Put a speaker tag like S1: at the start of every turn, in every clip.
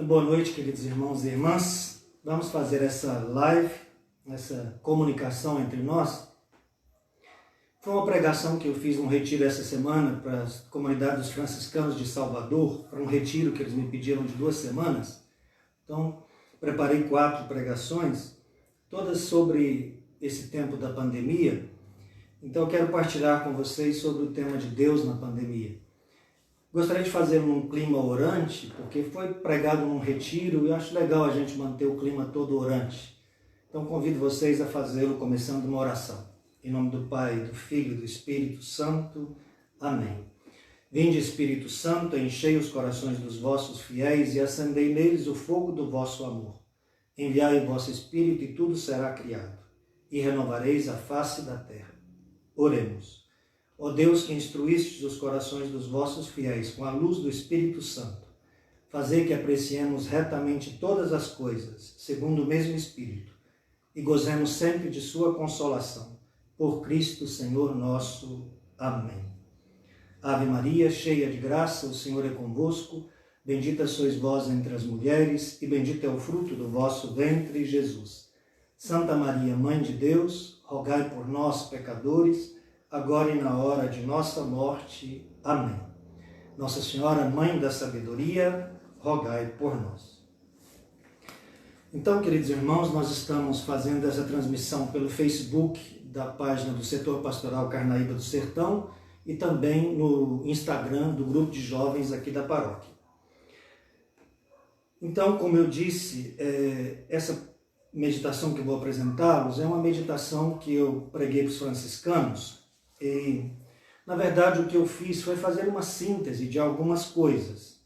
S1: Boa noite, queridos irmãos e irmãs. Vamos fazer essa live, essa comunicação entre nós. Foi uma pregação que eu fiz num retiro essa semana para a comunidade dos franciscanos de Salvador, para um retiro que eles me pediram de 2 semanas. Então, preparei 4 pregações, todas sobre esse tempo da pandemia. Então, eu quero partilhar com vocês sobre o tema de Deus na pandemia. Gostaria de fazer num clima orante, porque foi pregado num retiro e eu acho legal a gente manter o clima todo orante. Então convido vocês a fazê-lo começando uma oração. Em nome do Pai, do Filho e do Espírito Santo. Amém. Vinde, Espírito Santo, enchei os corações dos vossos fiéis e acendei neles o fogo do vosso amor. Enviai o vosso Espírito e tudo será criado, e renovareis a face da terra. Oremos. Ó Deus, que instruístes os corações dos vossos fiéis com a luz do Espírito Santo, fazei que apreciemos retamente todas as coisas, segundo o mesmo Espírito, e gozemos sempre de sua consolação. Por Cristo, Senhor nosso. Amém. Ave Maria, cheia de graça, o Senhor é convosco. Bendita sois vós entre as mulheres, e bendito é o fruto do vosso ventre, Jesus. Santa Maria, Mãe de Deus, rogai por nós, pecadores, agora e na hora de nossa morte. Amém. Nossa Senhora, Mãe da Sabedoria, rogai por nós. Então, queridos irmãos, nós estamos fazendo essa transmissão pelo Facebook da página do Setor Pastoral Carnaíba do Sertão e também no Instagram do grupo de jovens aqui da paróquia. Então, como eu disse, essa meditação que eu vou apresentá-los é uma meditação que eu preguei para os franciscanos. E, na verdade, o que eu fiz foi fazer uma síntese de algumas coisas.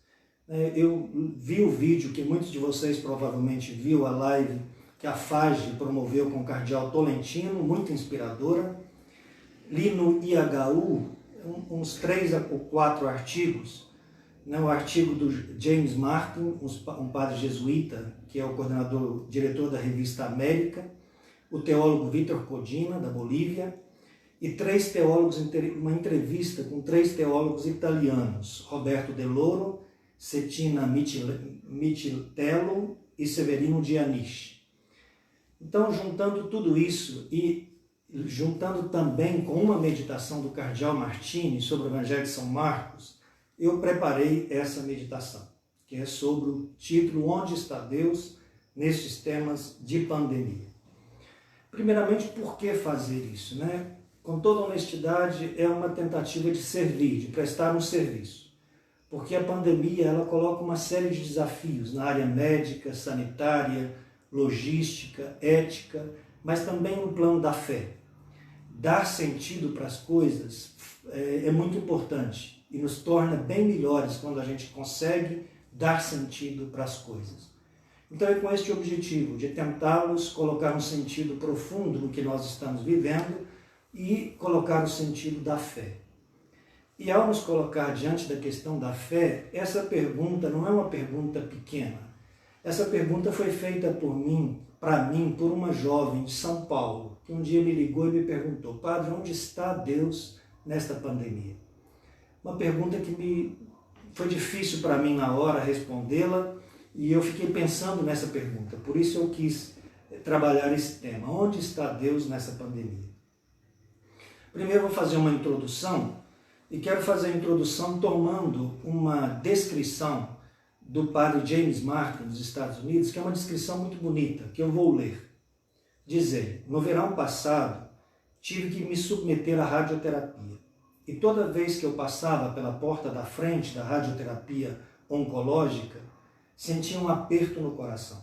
S1: Eu vi o vídeo que muitos de vocês provavelmente viu, a live que a FAGE promoveu com o cardeal Tolentino, muito inspiradora. Li no IHU uns 3 ou 4 artigos. O artigo do James Martin, um padre jesuíta, que é o coordenador, diretor da revista América, o teólogo Vítor Codina, da Bolívia, e 3 teólogos, uma entrevista com 3 teólogos italianos, Roberto De Loro, Cettina Michitello e Severino Dianiche. Então, juntando tudo isso e juntando também com uma meditação do cardeal Martini sobre o Evangelho de São Marcos, eu preparei essa meditação, que é sobre o título Onde está Deus nestes temas de pandemia. Primeiramente, por que fazer isso, Com toda honestidade, é uma tentativa de servir, de prestar um serviço. Porque a pandemia, ela coloca uma série de desafios na área médica, sanitária, logística, ética, mas também no plano da fé. Dar sentido para as coisas é muito importante e nos torna bem melhores quando a gente consegue dar sentido para as coisas. Então é com este objetivo, de tentá-los colocar um sentido profundo no que nós estamos vivendo, e colocar o sentido da fé. E ao nos colocar diante da questão da fé, essa pergunta não é uma pergunta pequena. Essa pergunta foi feita para mim, por uma jovem de São Paulo, que um dia me ligou e me perguntou: Padre, onde está Deus nesta pandemia? Uma pergunta que foi difícil para mim na hora respondê-la, e eu fiquei pensando nessa pergunta. Por isso eu quis trabalhar esse tema. Onde está Deus nessa pandemia? Primeiro eu vou fazer uma introdução, e quero fazer a introdução tomando uma descrição do padre James Martin, dos Estados Unidos, que é uma descrição muito bonita, que eu vou ler. Diz ele: no verão passado, tive que me submeter à radioterapia, e toda vez que eu passava pela porta da frente da radioterapia oncológica, sentia um aperto no coração.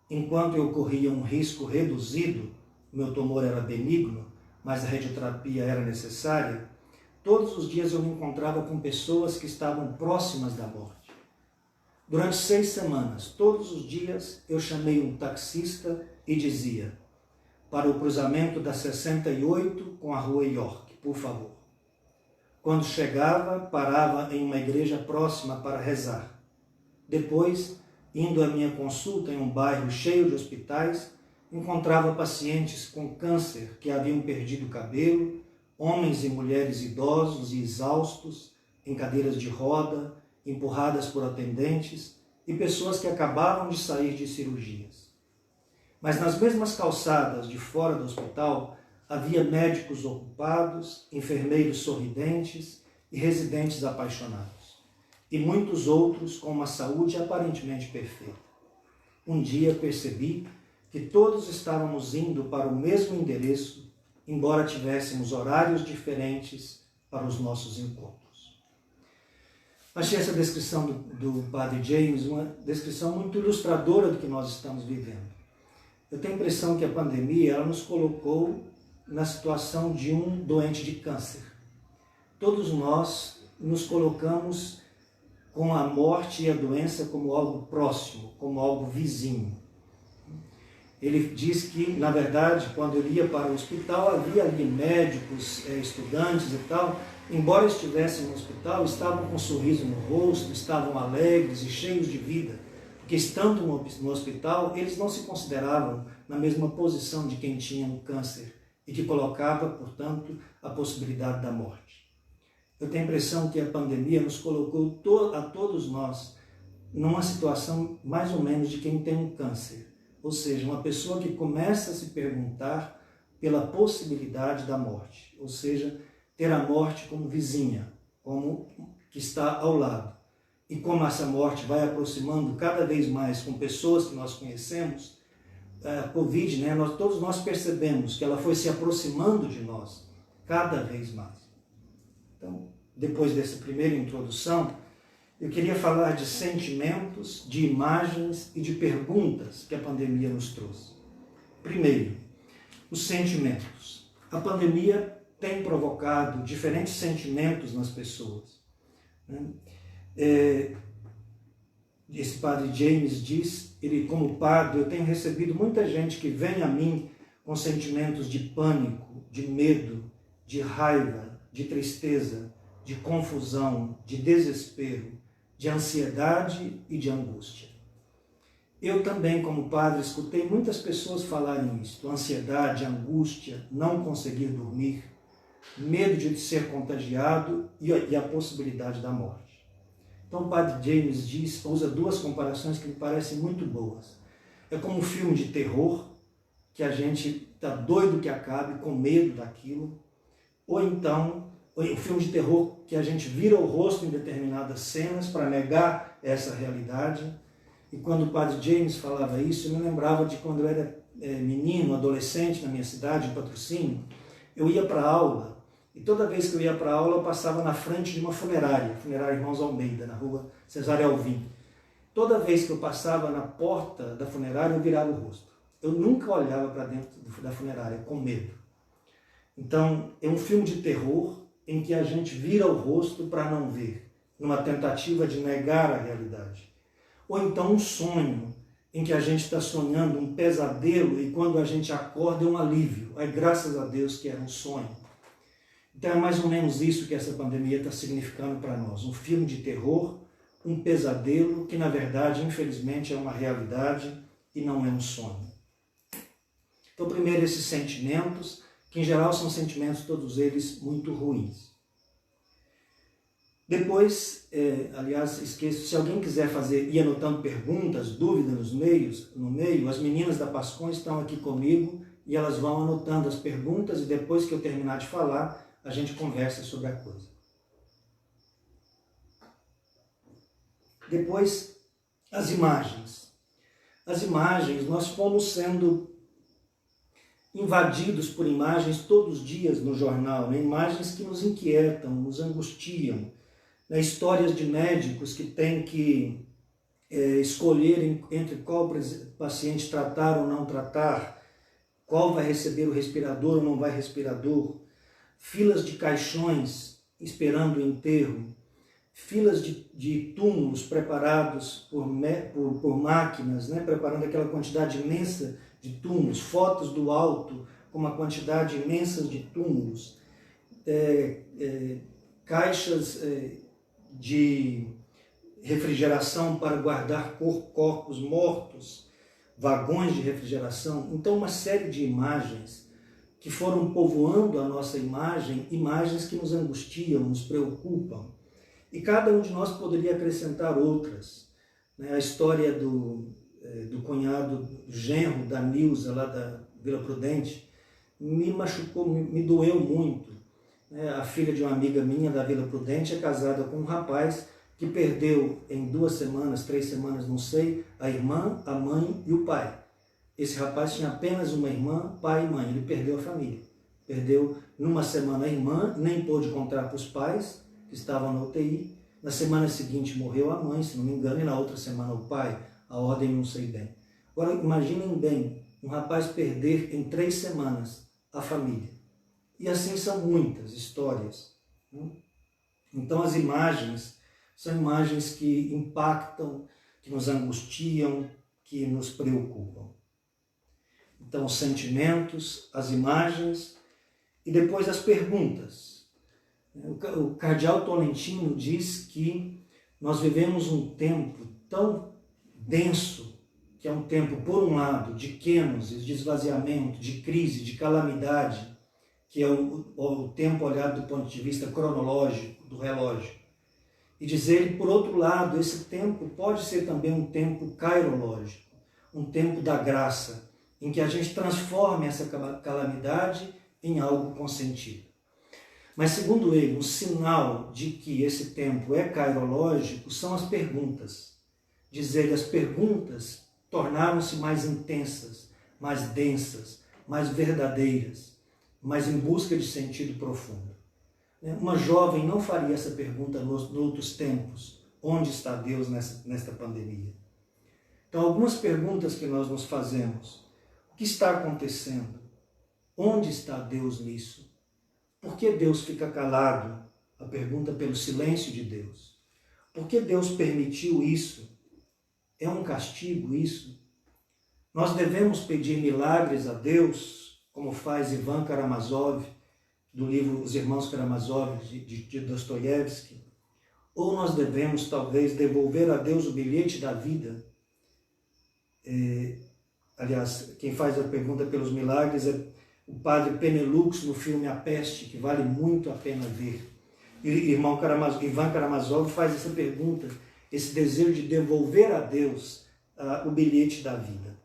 S1: Enquanto eu corria um risco reduzido, meu tumor era benigno, mas a radioterapia era necessária, todos os dias eu me encontrava com pessoas que estavam próximas da morte. Durante 6 semanas, todos os dias, eu chamei um taxista e dizia: para o cruzamento da 68 com a rua York, por favor. Quando chegava, parava em uma igreja próxima para rezar. Depois, indo à minha consulta em um bairro cheio de hospitais, encontrava pacientes com câncer que haviam perdido o cabelo, homens e mulheres idosos e exaustos, em cadeiras de roda, empurradas por atendentes, e pessoas que acabavam de sair de cirurgias. Mas nas mesmas calçadas de fora do hospital havia médicos ocupados, enfermeiros sorridentes e residentes apaixonados, e muitos outros com uma saúde aparentemente perfeita. Um dia percebi que todos estávamos indo para o mesmo endereço, embora tivéssemos horários diferentes para os nossos encontros. Achei essa descrição do Padre James uma descrição muito ilustradora do que nós estamos vivendo. Eu tenho a impressão que a pandemia ela nos colocou na situação de um doente de câncer. Todos nós nos colocamos com a morte e a doença como algo próximo, como algo vizinho. Ele diz que, na verdade, quando ele ia para o hospital, havia ali médicos, estudantes e tal, embora estivessem no hospital, estavam com um sorriso no rosto, estavam alegres e cheios de vida, porque estando no hospital, eles não se consideravam na mesma posição de quem tinha um câncer e que colocava, portanto, a possibilidade da morte. Eu tenho a impressão que a pandemia nos colocou a todos nós numa situação mais ou menos de quem tem um câncer, ou seja, uma pessoa que começa a se perguntar pela possibilidade da morte, ou seja, ter a morte como vizinha, como que está ao lado. E como essa morte vai aproximando cada vez mais com pessoas que nós conhecemos, a Covid, todos nós percebemos que ela foi se aproximando de nós cada vez mais. Então, depois dessa primeira introdução, eu queria falar de sentimentos, de imagens e de perguntas que a pandemia nos trouxe. Primeiro, os sentimentos. A pandemia tem provocado diferentes sentimentos nas pessoas. Esse Padre James diz, ele como padre, eu tenho recebido muita gente que vem a mim com sentimentos de pânico, de medo, de raiva, de tristeza, de confusão, de desespero, de ansiedade e de angústia. Eu também, como padre, escutei muitas pessoas falarem isso, ansiedade, angústia, não conseguir dormir, medo de ser contagiado e a possibilidade da morte. Então o Padre James usa duas comparações que me parecem muito boas. É como um filme de terror, que a gente está doido que acabe, com medo daquilo, ou então um filme de terror que a gente vira o rosto em determinadas cenas para negar essa realidade. E quando o Padre James falava isso, eu me lembrava de quando eu era menino, adolescente na minha cidade, em Patrocínio, eu ia para a aula, e toda vez que eu ia para a aula, eu passava na frente de uma funerária Irmãos Almeida, na rua Cesário Alvim. Toda vez que eu passava na porta da funerária, eu virava o rosto. Eu nunca olhava para dentro da funerária, com medo. Então, é um filme de terror em que a gente vira o rosto para não ver, numa tentativa de negar a realidade. Ou então um sonho, em que a gente está sonhando um pesadelo e quando a gente acorda é um alívio. É graças a Deus que era um sonho. Então é mais ou menos isso que essa pandemia está significando para nós. Um filme de terror, um pesadelo que na verdade, infelizmente, é uma realidade e não é um sonho. Então primeiro esses sentimentos, que em geral são sentimentos todos eles muito ruins. Depois, aliás, esqueço, se alguém quiser ir anotando perguntas, dúvidas no meio, as meninas da Pascom estão aqui comigo e elas vão anotando as perguntas e depois que eu terminar de falar, a gente conversa sobre a coisa. Depois, as imagens. As imagens, nós fomos sendo invadidos por imagens todos os dias no jornal, imagens que nos inquietam, nos angustiam, histórias de médicos que têm que escolher entre qual paciente tratar ou não tratar, qual vai receber o respirador ou não vai respirador, filas de caixões esperando o enterro, filas de túmulos preparados por máquinas, preparando aquela quantidade imensa de túmulos, fotos do alto com uma quantidade imensa de túmulos, caixas de refrigeração para guardar corpos mortos, vagões de refrigeração. Então uma série de imagens que foram povoando a nossa imagem, imagens que nos angustiam, nos preocupam. E cada um de nós poderia acrescentar outras. né? A história do cunhado, do genro da Nilza, lá da Vila Prudente, me machucou, me doeu muito. A filha de uma amiga minha da Vila Prudente é casada com um rapaz que perdeu em 2 semanas, 3 semanas, não sei, a irmã, a mãe e o pai. Esse rapaz tinha apenas uma irmã, pai e mãe. Ele perdeu a família. Perdeu numa semana a irmã, nem pôde contar para os pais que estavam na UTI. Na semana seguinte morreu a mãe, se não me engano, e na outra semana o pai. A ordem não sei bem. Agora imaginem bem, um rapaz perder em 3 semanas a família. E assim são muitas histórias. Então as imagens são imagens que impactam, que nos angustiam, que nos preocupam. Então os sentimentos, as imagens e depois as perguntas. O cardeal Tolentino diz que nós vivemos um tempo tão denso, que é um tempo, por um lado, de quênosis, de esvaziamento, de crise, de calamidade, que é o tempo olhado do ponto de vista cronológico, do relógio. E diz ele, por outro lado, esse tempo pode ser também um tempo cairológico, um tempo da graça, em que a gente transforma essa calamidade em algo com sentido. Mas, segundo ele, um sinal de que esse tempo é cairológico são as perguntas. Diz ele, as perguntas tornaram-se mais intensas, mais densas, mais verdadeiras, mas em busca de sentido profundo. Uma jovem não faria essa pergunta nos outros tempos. Onde está Deus nesta pandemia? Então, algumas perguntas que nós nos fazemos. O que está acontecendo? Onde está Deus nisso? Por que Deus fica calado? A pergunta pelo silêncio de Deus. Por que Deus permitiu isso? É um castigo isso? Nós devemos pedir milagres a Deus, como faz Ivan Karamazov, do livro Os Irmãos Karamazov, de Dostoiévski, ou nós devemos, talvez, devolver a Deus o bilhete da vida? Aliás, quem faz a pergunta pelos milagres é o padre Penelux, no filme A Peste, que vale muito a pena ver. E Ivan Karamazov faz essa pergunta, esse desejo de devolver a Deus o bilhete da vida.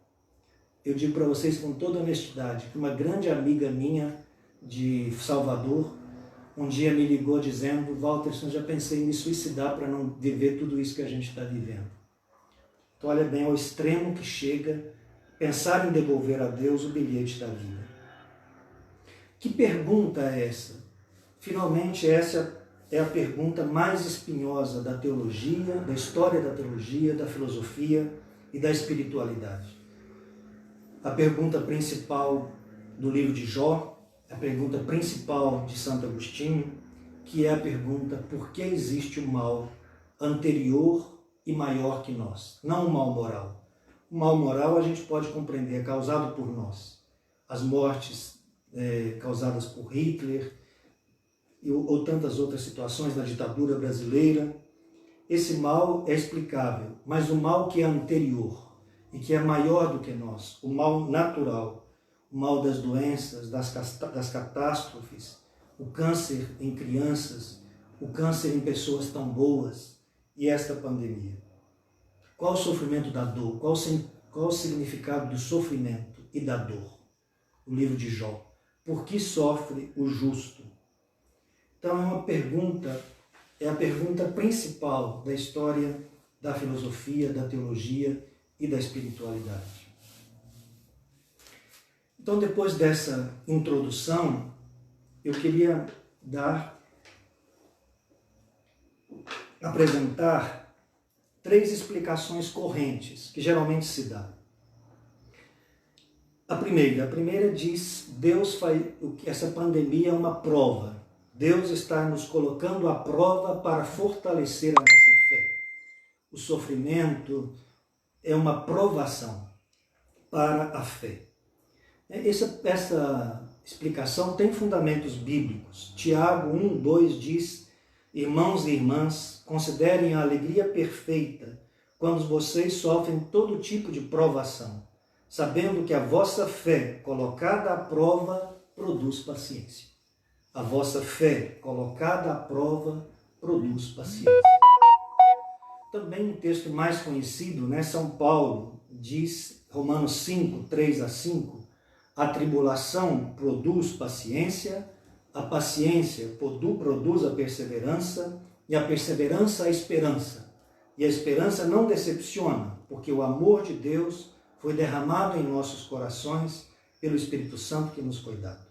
S1: Eu digo para vocês com toda honestidade que uma grande amiga minha de Salvador um dia me ligou dizendo: Walterson, já pensei em me suicidar para não viver tudo isso que a gente está vivendo. Então olha bem ao extremo que chega pensar em devolver a Deus o bilhete da vida. Que pergunta é essa? Finalmente essa é a pergunta mais espinhosa da teologia, da história da teologia, da filosofia e da espiritualidade. A pergunta principal do livro de Jó, a pergunta principal de Santo Agostinho, que é a pergunta: por que existe o mal anterior e maior que nós? Não o mal moral. O mal moral a gente pode compreender, é causado por nós. As mortes causadas por Hitler ou tantas outras situações na ditadura brasileira. Esse mal é explicável, mas o mal que é anterior e que é maior do que nós, o mal natural, o mal das doenças, das catástrofes, o câncer em crianças, o câncer em pessoas tão boas e esta pandemia. Qual o sofrimento da dor? Qual o significado do sofrimento e da dor? O livro de Jó. Por que sofre o justo? Então é a pergunta principal da história da filosofia, da teologia e da espiritualidade. Então, depois dessa introdução, eu queria apresentar 3 explicações correntes que geralmente se dá. A primeira diz: essa pandemia é uma prova. Deus está nos colocando à prova para fortalecer a nossa fé. O sofrimento é uma provação para a fé. Essa explicação tem fundamentos bíblicos. Tiago 1:2 diz: irmãos e irmãs, considerem a alegria perfeita quando vocês sofrem todo tipo de provação, sabendo que a vossa fé, colocada à prova, produz paciência. A vossa fé, colocada à prova, produz paciência. Também um texto mais conhecido, né? São Paulo diz, Romanos 5, 3 a 5, a tribulação produz paciência, a paciência produz a perseverança, e a perseverança a esperança. E a esperança não decepciona, porque o amor de Deus foi derramado em nossos corações pelo Espírito Santo que nos foi dado.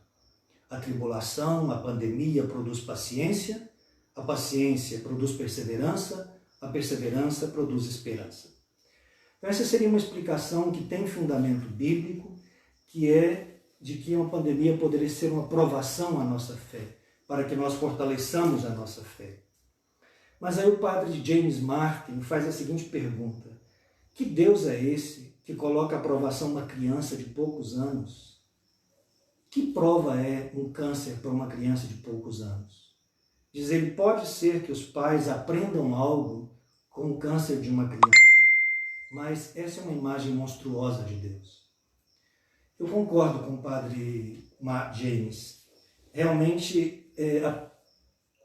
S1: A tribulação, a pandemia produz paciência, a paciência produz perseverança, a perseverança produz esperança. Então, essa seria uma explicação que tem fundamento bíblico, que é de que uma pandemia poderia ser uma provação à nossa fé, para que nós fortaleçamos a nossa fé. Mas aí o padre James Martin faz a seguinte pergunta: que Deus é esse que coloca a provação numa criança de poucos anos? Que prova é um câncer para uma criança de poucos anos? Diz ele, pode ser que os pais aprendam algo com o câncer de uma criança, mas essa é uma imagem monstruosa de Deus. Eu concordo com o padre James. Realmente,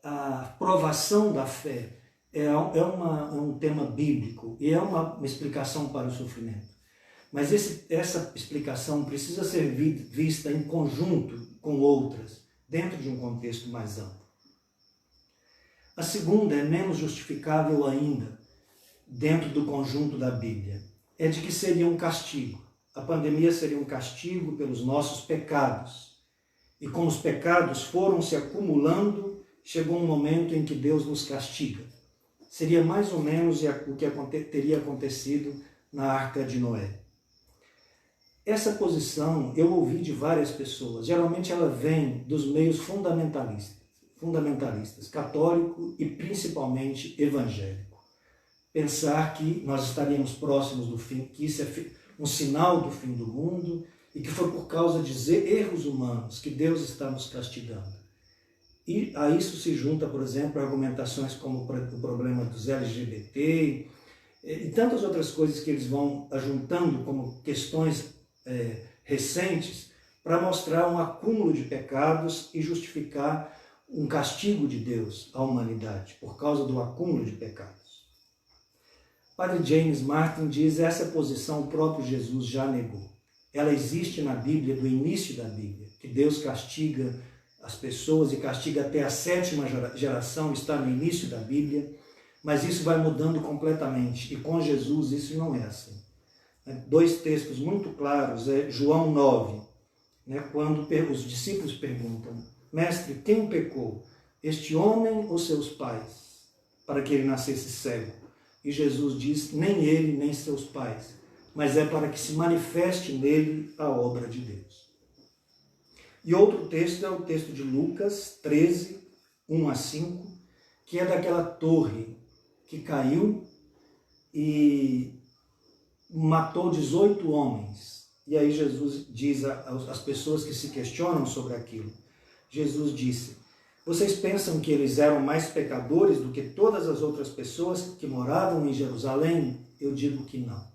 S1: a provação da fé é um tema bíblico e é uma explicação para o sofrimento. Mas essa explicação precisa ser vista em conjunto com outras, dentro de um contexto mais amplo. A segunda é menos justificável ainda, dentro do conjunto da Bíblia. É de que seria um castigo. A pandemia seria um castigo pelos nossos pecados. E como os pecados foram se acumulando, chegou um momento em que Deus nos castiga. Seria mais ou menos o que teria acontecido na Arca de Noé. Essa posição eu ouvi de várias pessoas. Geralmente ela vem dos meios fundamentalistas, católico e principalmente evangélico. Pensar que nós estaríamos próximos do fim, que isso é um sinal do fim do mundo e que foi por causa de erros humanos que Deus está nos castigando. E a isso se junta, por exemplo, argumentações como o problema dos LGBT e tantas outras coisas que eles vão ajuntando como questões recentes para mostrar um acúmulo de pecados e justificar um castigo de Deus à humanidade por causa do acúmulo de pecados. Padre James Martin diz que essa posição o próprio Jesus já negou. Ela existe na Bíblia, do início da Bíblia, que Deus castiga as pessoas e castiga até a 7ª geração, está no início da Bíblia, mas isso vai mudando completamente, e com Jesus isso não é assim. 2 textos muito claros, João 9, quando os discípulos perguntam, mestre, quem pecou, este homem ou seus pais, para que ele nascesse cego? E Jesus diz, nem ele, nem seus pais, mas é para que se manifeste nele a obra de Deus. E outro texto é o texto de Lucas 13, 1 a 5, que é daquela torre que caiu e matou 18 homens. E aí Jesus diz às pessoas que se questionam sobre aquilo, Jesus disse, vocês pensam que eles eram mais pecadores do que todas as outras pessoas que moravam em Jerusalém? Eu digo que não.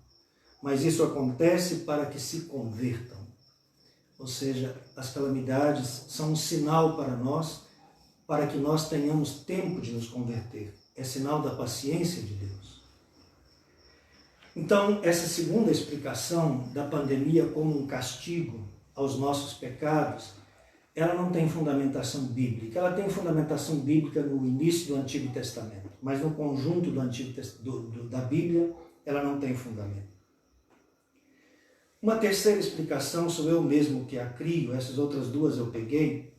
S1: Mas isso acontece para que se convertam. Ou seja, as calamidades são um sinal para nós, para que nós tenhamos tempo de nos converter. É sinal da paciência de Deus. Então, essa segunda explicação da pandemia como um castigo aos nossos pecados, ela não tem fundamentação bíblica. Ela tem fundamentação bíblica no início do Antigo Testamento, mas no conjunto da Bíblia, ela não tem fundamento. Uma terceira explicação, sou eu mesmo que a crio, essas outras duas eu peguei,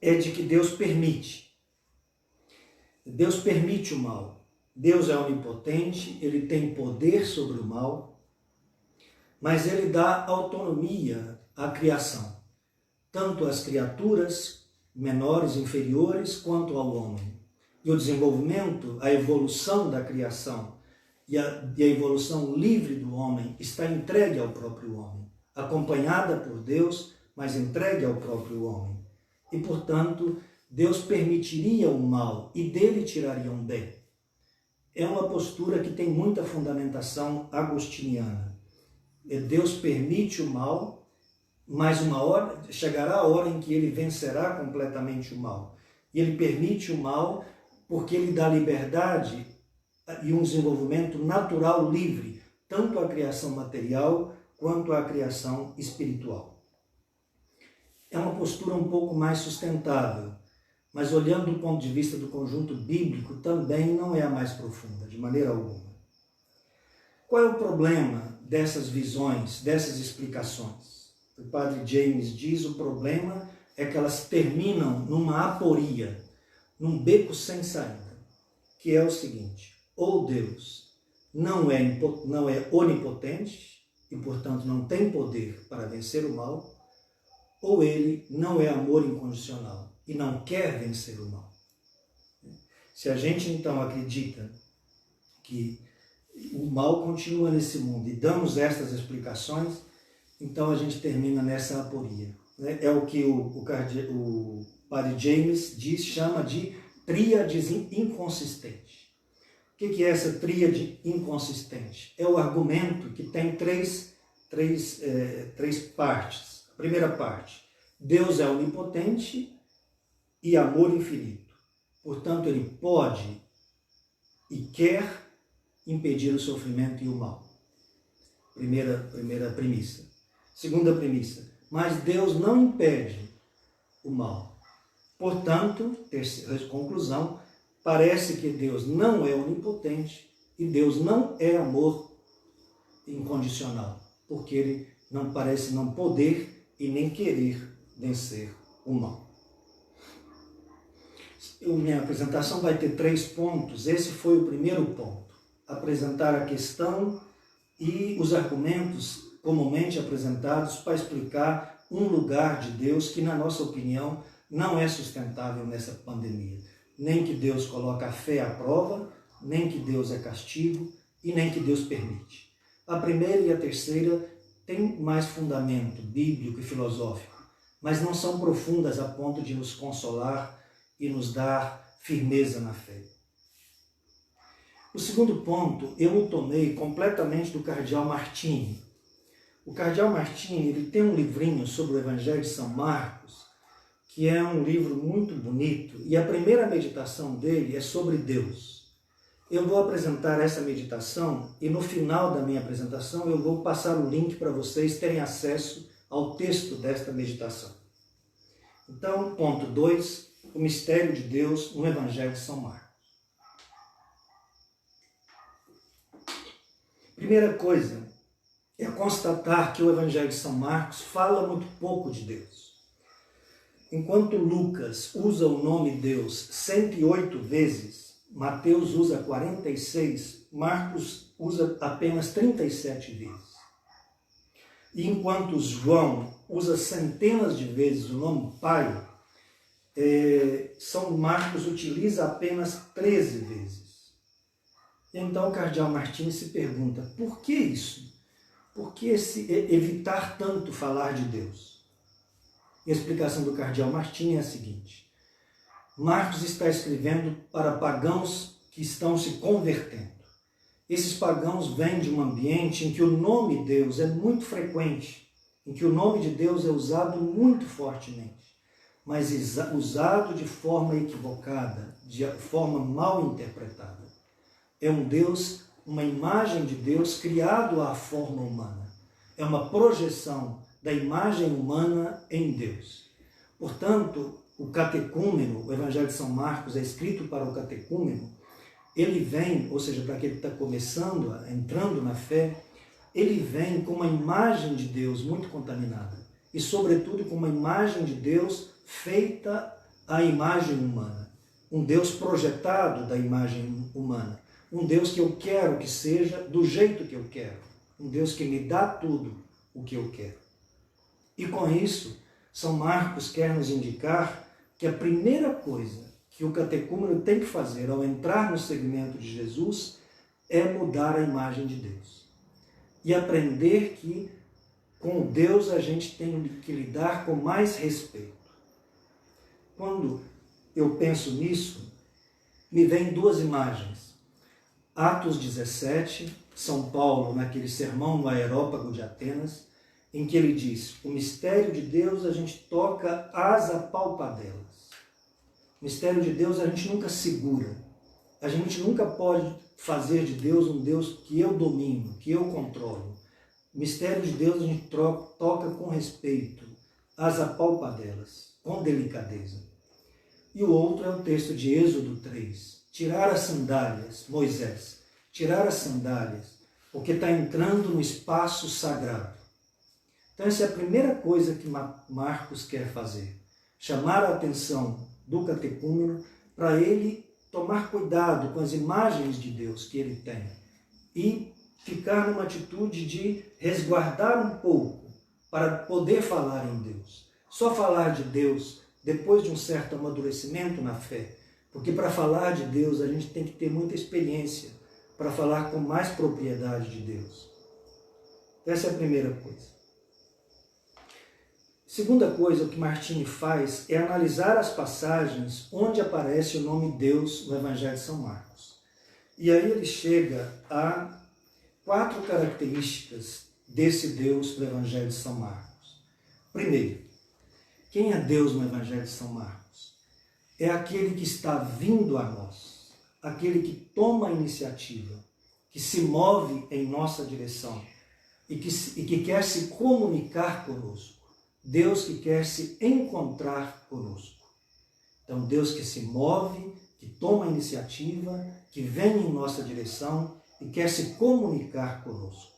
S1: é de que Deus permite. Deus permite o mal. Deus é onipotente, ele tem poder sobre o mal, mas ele dá autonomia à criação, tanto às criaturas menores, inferiores, quanto ao homem. E o desenvolvimento, a evolução da criação e a evolução livre do homem está entregue ao próprio homem, acompanhada por Deus, mas entregue ao próprio homem. E, portanto, Deus permitiria o mal e dele tiraria um bem. É uma postura que tem muita fundamentação agostiniana. Deus permite o mal, mas chegará a hora em que ele vencerá completamente o mal. E ele permite o mal porque ele dá liberdade e um desenvolvimento natural livre, tanto à criação material quanto à criação espiritual. É uma postura um pouco mais sustentável, mas olhando do ponto de vista do conjunto bíblico, também não é a mais profunda, de maneira alguma. Qual é o problema dessas visões, dessas explicações? O padre James diz: o problema é que elas terminam numa aporia, num beco sem saída, que é o seguinte: ou Deus não é onipotente e, portanto, não tem poder para vencer o mal, ou ele não é amor incondicional e não quer vencer o mal. Se a gente, então, acredita que o mal continua nesse mundo e damos estas explicações, então a gente termina nessa aporia. É o que o padre James chama de tríade inconsistente. O que é essa tríade inconsistente? É o argumento que tem três partes. A primeira parte: Deus é onipotente e amor infinito. Portanto, ele pode e quer impedir o sofrimento e o mal. Primeira premissa. Segunda premissa: mas Deus não impede o mal. Portanto, terceira conclusão, parece que Deus não é onipotente e Deus não é amor incondicional, porque ele não parece não poder e nem querer vencer o mal. Minha apresentação vai ter 3 pontos. Esse foi o primeiro ponto: apresentar a questão e os argumentos comumente apresentados para explicar um lugar de Deus que, na nossa opinião, não é sustentável nessa pandemia. Nem que Deus coloca a fé à prova, nem que Deus é castigo e nem que Deus permite. A primeira e a terceira têm mais fundamento bíblico e filosófico, mas não são profundas a ponto de nos consolar e nos dar firmeza na fé. O segundo ponto eu o tomei completamente do cardeal Martini. O cardeal Martini, ele tem um livrinho sobre o Evangelho de São Marcos, que é um livro muito bonito, e a primeira meditação dele é sobre Deus. Eu vou apresentar essa meditação e no final da minha apresentação eu vou passar o link para vocês terem acesso ao texto desta meditação. Então, ponto 2, o mistério de Deus no Evangelho de São Marcos. Primeira coisa é constatar que o Evangelho de São Marcos fala muito pouco de Deus. Enquanto Lucas usa o nome Deus 108 vezes, Mateus usa 46, Marcos usa apenas 37 vezes. E enquanto João usa centenas de vezes o nome Pai, São Marcos utiliza apenas 13 vezes. Então o cardeal Martini se pergunta: por que isso? Por que evitar tanto falar de Deus? E a explicação do cardeal Martini é a seguinte: Marcos está escrevendo para pagãos que estão se convertendo. Esses pagãos vêm de um ambiente em que o nome Deus é muito frequente, em que o nome de Deus é usado muito fortemente, mas usado de forma equivocada, de forma mal interpretada. É um Deus, uma imagem de Deus criado à forma humana. É uma projeção da imagem humana em Deus. Portanto, o catecúmeno, o Evangelho de São Marcos é escrito para o catecúmeno, ele vem, ou seja, para aquele que está começando, entrando na fé, ele vem com uma imagem de Deus muito contaminada e, sobretudo, com uma imagem de Deus feita à imagem humana. Um Deus projetado da imagem humana. Um Deus que eu quero que seja do jeito que eu quero. Um Deus que me dá tudo o que eu quero. E com isso, São Marcos quer nos indicar que a primeira coisa que o catecúmeno tem que fazer ao entrar no segmento de Jesus é mudar a imagem de Deus. E aprender que com Deus a gente tem que lidar com mais respeito. Quando eu penso nisso, me vêm 2 imagens. Atos 17, São Paulo, naquele sermão no Areópago de Atenas, em que ele diz: o mistério de Deus a gente toca as apalpadelas. O mistério de Deus a gente nunca segura. A gente nunca pode fazer de Deus um Deus que eu domino, que eu controlo. O mistério de Deus a gente toca com respeito, as apalpadelas, com delicadeza. E o outro é o texto de Êxodo 3. Tirar as sandálias, Moisés, tirar as sandálias, porque está entrando no espaço sagrado. Então essa é a primeira coisa que Marcos quer fazer. Chamar a atenção do catecúmeno para ele tomar cuidado com as imagens de Deus que ele tem e ficar numa atitude de resguardar um pouco para poder falar em Deus. Só falar de Deus depois de um certo amadurecimento na fé, porque para falar de Deus a gente tem que ter muita experiência para falar com mais propriedade de Deus. Essa é a primeira coisa. Segunda coisa, o que Martini faz é analisar as passagens onde aparece o nome Deus no Evangelho de São Marcos. E aí ele chega a 4 características desse Deus do Evangelho de São Marcos. Primeiro, quem é Deus no Evangelho de São Marcos? É aquele que está vindo a nós, aquele que toma a iniciativa, que se move em nossa direção e que quer se comunicar conosco. Deus que quer se encontrar conosco. Então, Deus que se move, que toma a iniciativa, que vem em nossa direção e quer se comunicar conosco.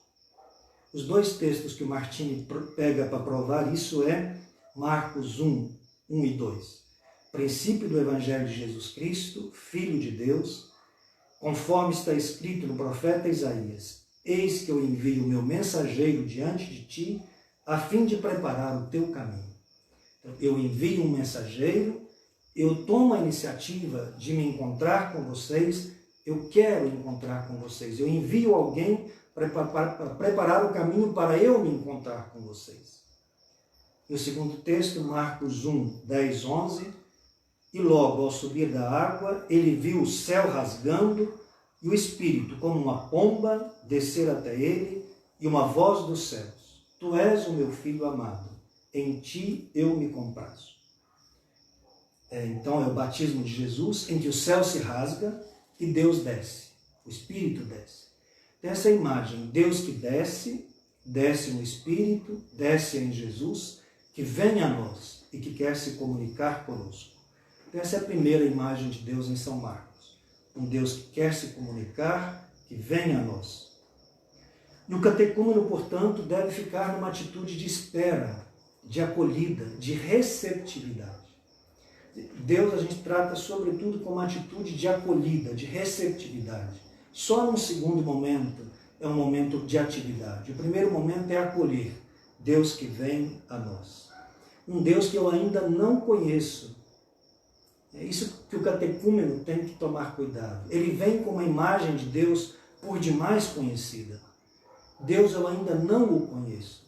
S1: Os 2 textos que o Martini pega para provar isso é Marcos 1, 1 e 2. Princípio do Evangelho de Jesus Cristo, Filho de Deus, conforme está escrito no profeta Isaías: eis que eu envio o meu mensageiro diante de ti, a fim de preparar o teu caminho. Então, eu envio um mensageiro, eu tomo a iniciativa de me encontrar com vocês, eu quero encontrar com vocês, eu envio alguém para preparar o caminho para eu me encontrar com vocês. E o segundo texto, Marcos 1, 10, 11, e logo ao subir da água, ele viu o céu rasgando e o Espírito, como uma pomba, descer até ele, e uma voz dos céus: tu és o meu filho amado, em ti eu me comprazo. Então é o batismo de Jesus, em que o céu se rasga e Deus desce, o Espírito desce. Tem essa imagem, Deus que desce, desce no Espírito, desce em Jesus, que vem a nós e que quer se comunicar conosco. Então essa é a primeira imagem de Deus em São Marcos. Um Deus que quer se comunicar, que vem a nós. E o catecúmeno, portanto, deve ficar numa atitude de espera, de acolhida, de receptividade. Deus a gente trata sobretudo com uma atitude de acolhida, de receptividade. Só num segundo momento é um momento de atividade. O primeiro momento é acolher Deus que vem a nós. Um Deus que eu ainda não conheço. É isso que o catecúmeno tem que tomar cuidado. Ele vem com uma imagem de Deus por demais conhecida. Deus eu ainda não o conheço.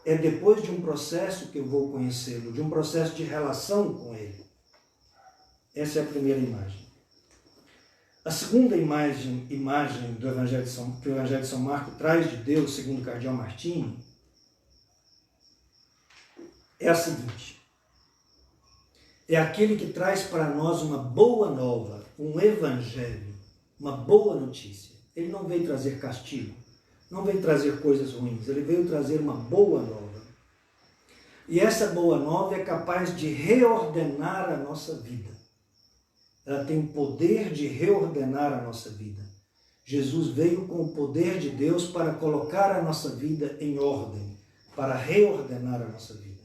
S1: É depois de um processo que eu vou conhecê-lo, de um processo de relação com ele. Essa é a primeira imagem. A segunda imagem do Evangelho que o Evangelho de São Marcos traz de Deus, segundo o cardeal Martini, é a seguinte: é aquele que traz para nós uma boa nova, um evangelho, uma boa notícia. Ele não veio trazer castigo, não veio trazer coisas ruins, ele veio trazer uma boa nova. E essa boa nova é capaz de reordenar a nossa vida. Ela tem o poder de reordenar a nossa vida. Jesus veio com o poder de Deus para colocar a nossa vida em ordem, para reordenar a nossa vida.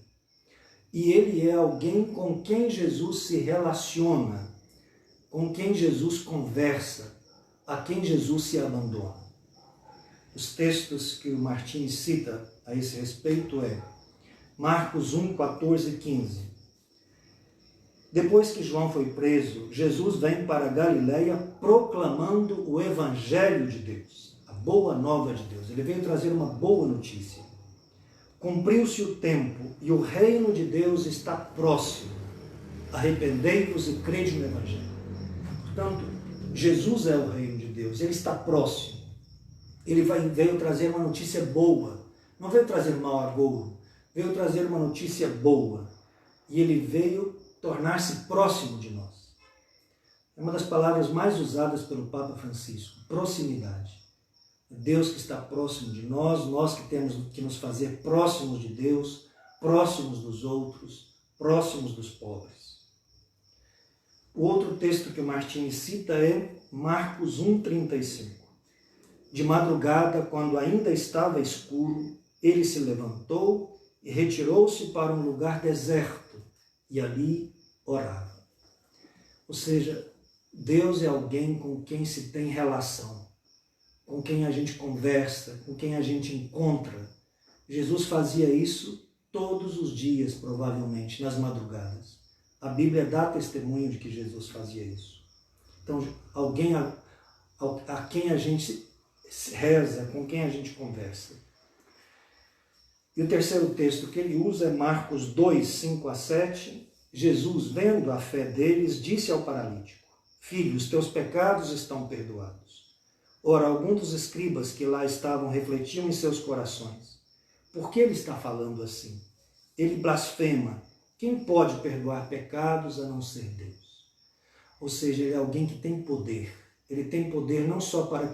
S1: E ele é alguém com quem Jesus se relaciona, com quem Jesus conversa, a quem Jesus se abandona. Os textos que o Martini cita a esse respeito é Marcos 1, 14 e 15. Depois que João foi preso, Jesus vem para a Galileia proclamando o Evangelho de Deus, a boa nova de Deus. Ele veio trazer uma boa notícia. Cumpriu-se o tempo e o reino de Deus está próximo. Arrependei-vos e crede no Evangelho. Portanto, Jesus é o reino de Deus, ele está próximo. Ele veio trazer uma notícia boa, não veio trazer mau agouro, veio trazer uma notícia boa. E ele veio tornar-se próximo de nós. É uma das palavras mais usadas pelo Papa Francisco, proximidade. Deus que está próximo de nós, nós que temos que nos fazer próximos de Deus, próximos dos outros, próximos dos pobres. O outro texto que o Martini cita é Marcos 1,35. De madrugada, quando ainda estava escuro, ele se levantou e retirou-se para um lugar deserto e ali orava. Ou seja, Deus é alguém com quem se tem relação, com quem a gente conversa, com quem a gente encontra. Jesus fazia isso todos os dias, provavelmente, nas madrugadas. A Bíblia dá testemunho de que Jesus fazia isso. Então, alguém a quem a gente reza, com quem a gente conversa. E o terceiro texto que ele usa é Marcos 2, 5 a 7. Jesus, vendo a fé deles, disse ao paralítico: Filho, os teus pecados estão perdoados. Ora, alguns dos escribas que lá estavam refletiam em seus corações: por que ele está falando assim? Ele blasfema. Quem pode perdoar pecados a não ser Deus? Ou seja, ele é alguém que tem poder. Ele tem poder não só para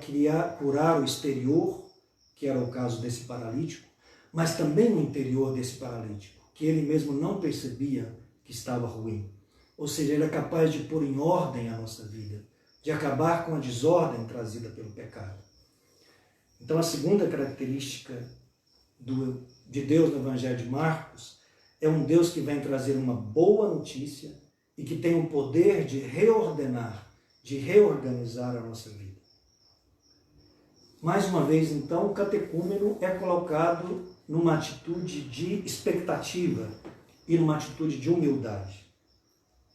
S1: curar o exterior, que era o caso desse paralítico, mas também o interior desse paralítico, que ele mesmo não percebia que estava ruim. Ou seja, ele é capaz de pôr em ordem a nossa vida, de acabar com a desordem trazida pelo pecado. Então, a segunda característica de Deus no Evangelho de Marcos é um Deus que vem trazer uma boa notícia e que tem o poder de reordenar, de reorganizar a nossa vida. Mais uma vez, então, o catecúmeno é colocado numa atitude de expectativa e numa atitude de humildade.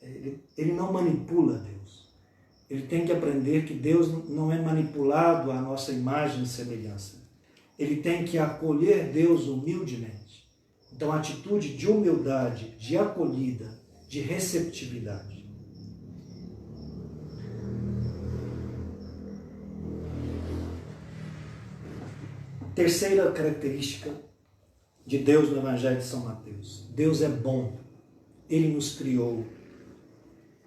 S1: Ele não manipula Deus. Ele tem que aprender que Deus não é manipulado à nossa imagem e semelhança. Ele tem que acolher Deus humildemente. Então, a atitude de humildade, de acolhida, de receptividade. Terceira característica de Deus no Evangelho de São Mateus. Deus é bom. Ele nos criou.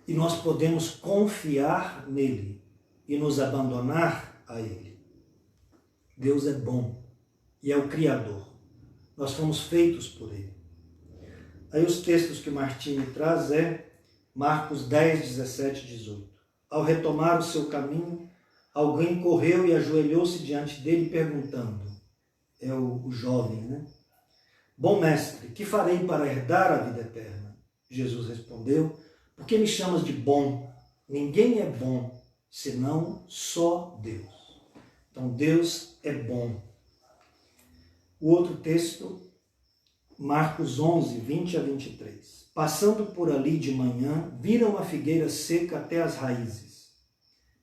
S1: E nós podemos confiar nele e nos abandonar a ele. Deus é bom e é o Criador. Nós fomos feitos por ele. Aí os textos que Martini traz é Marcos 10, 17 e 18. Ao retomar o seu caminho, alguém correu e ajoelhou-se diante dele perguntando, é o jovem, né? Bom mestre, que farei para herdar a vida eterna? Jesus respondeu, por que me chamas de bom? Ninguém é bom, senão só Deus. Então Deus é bom. O outro texto, Marcos 11, 20 a 23. Passando por ali de manhã, viram a figueira seca até as raízes.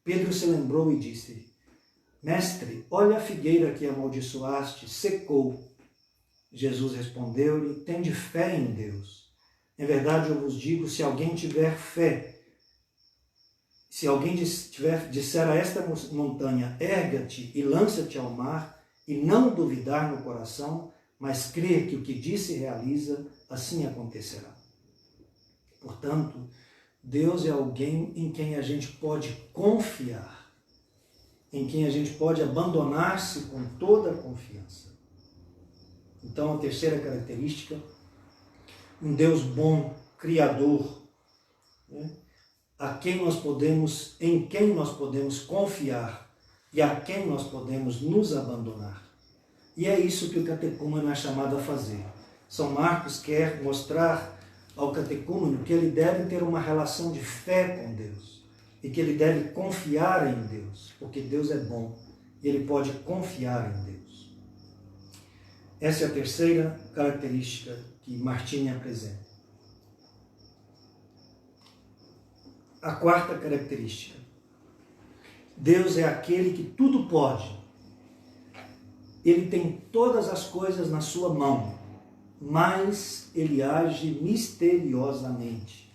S1: Pedro se lembrou e disse, Mestre, olha a figueira que amaldiçoaste, secou. Jesus respondeu-lhe, tende fé em Deus. Em verdade eu vos digo, se alguém tiver fé, se alguém disser a esta montanha, erga-te e lança-te ao mar, e não duvidar no coração, mas crer que o que disse realiza, assim acontecerá. Portanto, Deus é alguém em quem a gente pode confiar, em quem a gente pode abandonar-se com toda a confiança. Então, a terceira característica, um Deus bom, criador, né? Em quem nós podemos confiar e a quem nós podemos nos abandonar. E é isso que o catecúmeno é chamado a fazer. São Marcos quer mostrar ao catecúmeno que ele deve ter uma relação de fé com Deus e que ele deve confiar em Deus, porque Deus é bom e ele pode confiar em Deus. Essa é a terceira característica que Martini apresenta. A quarta característica. Deus é aquele que tudo pode. Ele tem todas as coisas na sua mão, mas ele age misteriosamente.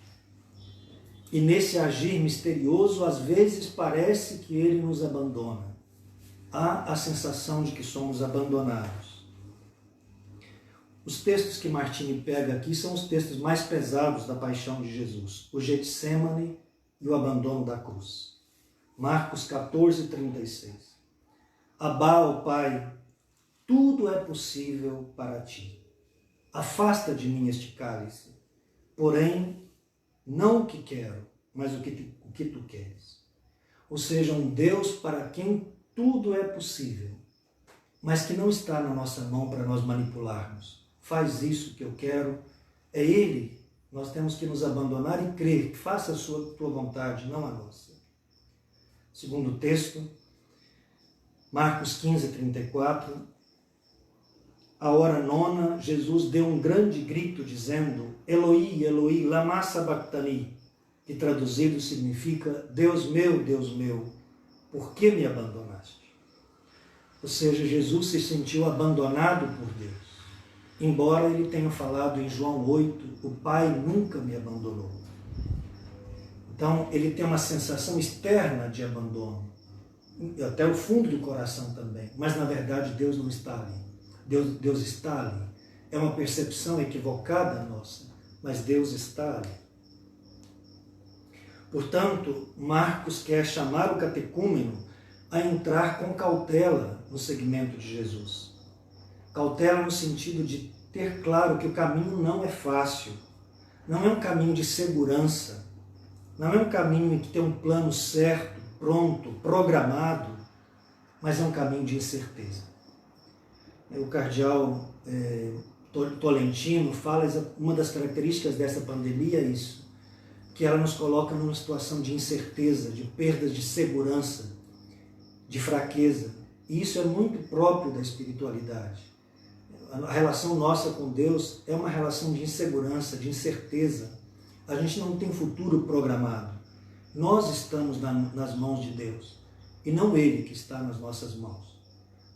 S1: E nesse agir misterioso, às vezes parece que ele nos abandona. Há a sensação de que somos abandonados. Os textos que Martini pega aqui são os textos mais pesados da paixão de Jesus. O Getsêmani e o abandono da cruz. Marcos 14, 36. Abá, ó Pai, tudo é possível para ti. Afasta de mim este cálice, porém, não o que quero, mas o que tu queres. Ou seja, um Deus para quem tudo é possível, mas que não está na nossa mão para nós manipularmos. Faz isso que eu quero, é Ele. Nós temos que nos abandonar e crer que faça a tua vontade, não a nossa. Segundo texto, Marcos 15, 34. A hora nona, Jesus deu um grande grito dizendo: Eloi, Eloi, lama sabachthani, que traduzido significa: Deus meu, por que me abandonaste? Ou seja, Jesus se sentiu abandonado por Deus. Embora ele tenha falado em João 8, o Pai nunca me abandonou. Então, ele tem uma sensação externa de abandono, até o fundo do coração também, mas na verdade Deus não está ali. Deus está ali. É uma percepção equivocada nossa, mas Deus está ali. Portanto, Marcos quer chamar o catecúmeno a entrar com cautela no segmento de Jesus. Cautela no sentido de ter claro que o caminho não é fácil, não é um caminho de segurança, não é um caminho que tem um plano certo, pronto, programado, mas é um caminho de incerteza. O cardeal Tolentino fala, uma das características dessa pandemia é isso, que ela nos coloca numa situação de incerteza, de perda de segurança, de fraqueza. E isso é muito próprio da espiritualidade. A relação nossa com Deus é uma relação de insegurança, de incerteza. A gente não tem futuro programado. Nós estamos nas mãos de Deus e não Ele que está nas nossas mãos.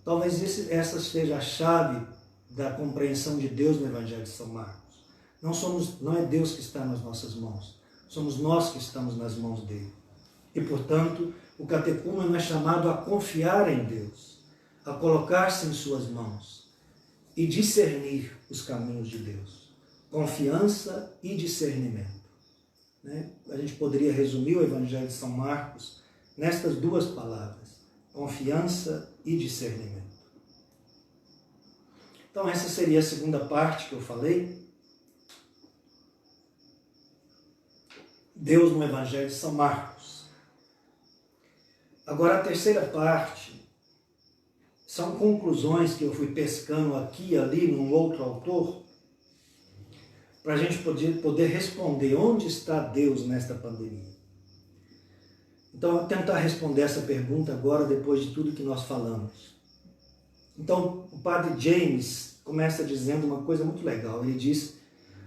S1: Talvez essa seja a chave da compreensão de Deus no Evangelho de São Marcos. Não é Deus que está nas nossas mãos, somos nós que estamos nas mãos dele. E, portanto, o catecúmeno é chamado a confiar em Deus, a colocar-se em suas mãos e discernir os caminhos de Deus. Confiança e discernimento. A gente poderia resumir o Evangelho de São Marcos nestas duas palavras: confiança e discernimento. Então essa seria a segunda parte que eu falei. Deus no Evangelho de São Marcos. Agora a terceira parte são conclusões que eu fui pescando aqui e ali num outro autor, para a gente poder responder onde está Deus nesta pandemia. Então, eu vou tentar responder essa pergunta agora, depois de tudo que nós falamos. Então, o padre James começa dizendo uma coisa muito legal. Ele diz: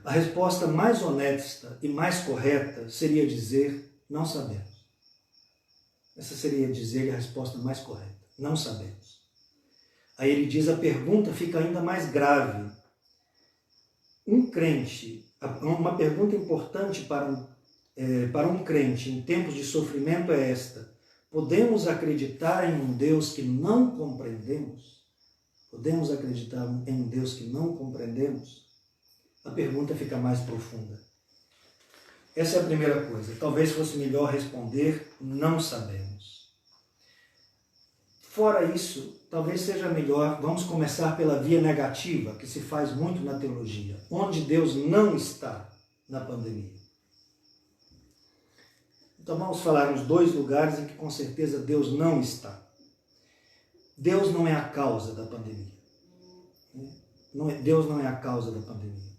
S1: a resposta mais honesta e mais correta seria dizer: não sabemos. Essa seria dizer a resposta mais correta: não sabemos. Aí ele diz: a pergunta fica ainda mais grave. Um crente, uma pergunta importante para um crente em tempos de sofrimento é esta: podemos acreditar em um Deus que não compreendemos? Podemos acreditar em um Deus que não compreendemos? A pergunta fica mais profunda. Essa é a primeira coisa. Talvez fosse melhor responder: não sabemos. Fora isso, talvez seja melhor, vamos começar pela via negativa, que se faz muito na teologia, onde Deus não está na pandemia. Então vamos falar nos dois lugares em que com certeza Deus não está. Deus não é a causa da pandemia. Deus não é a causa da pandemia.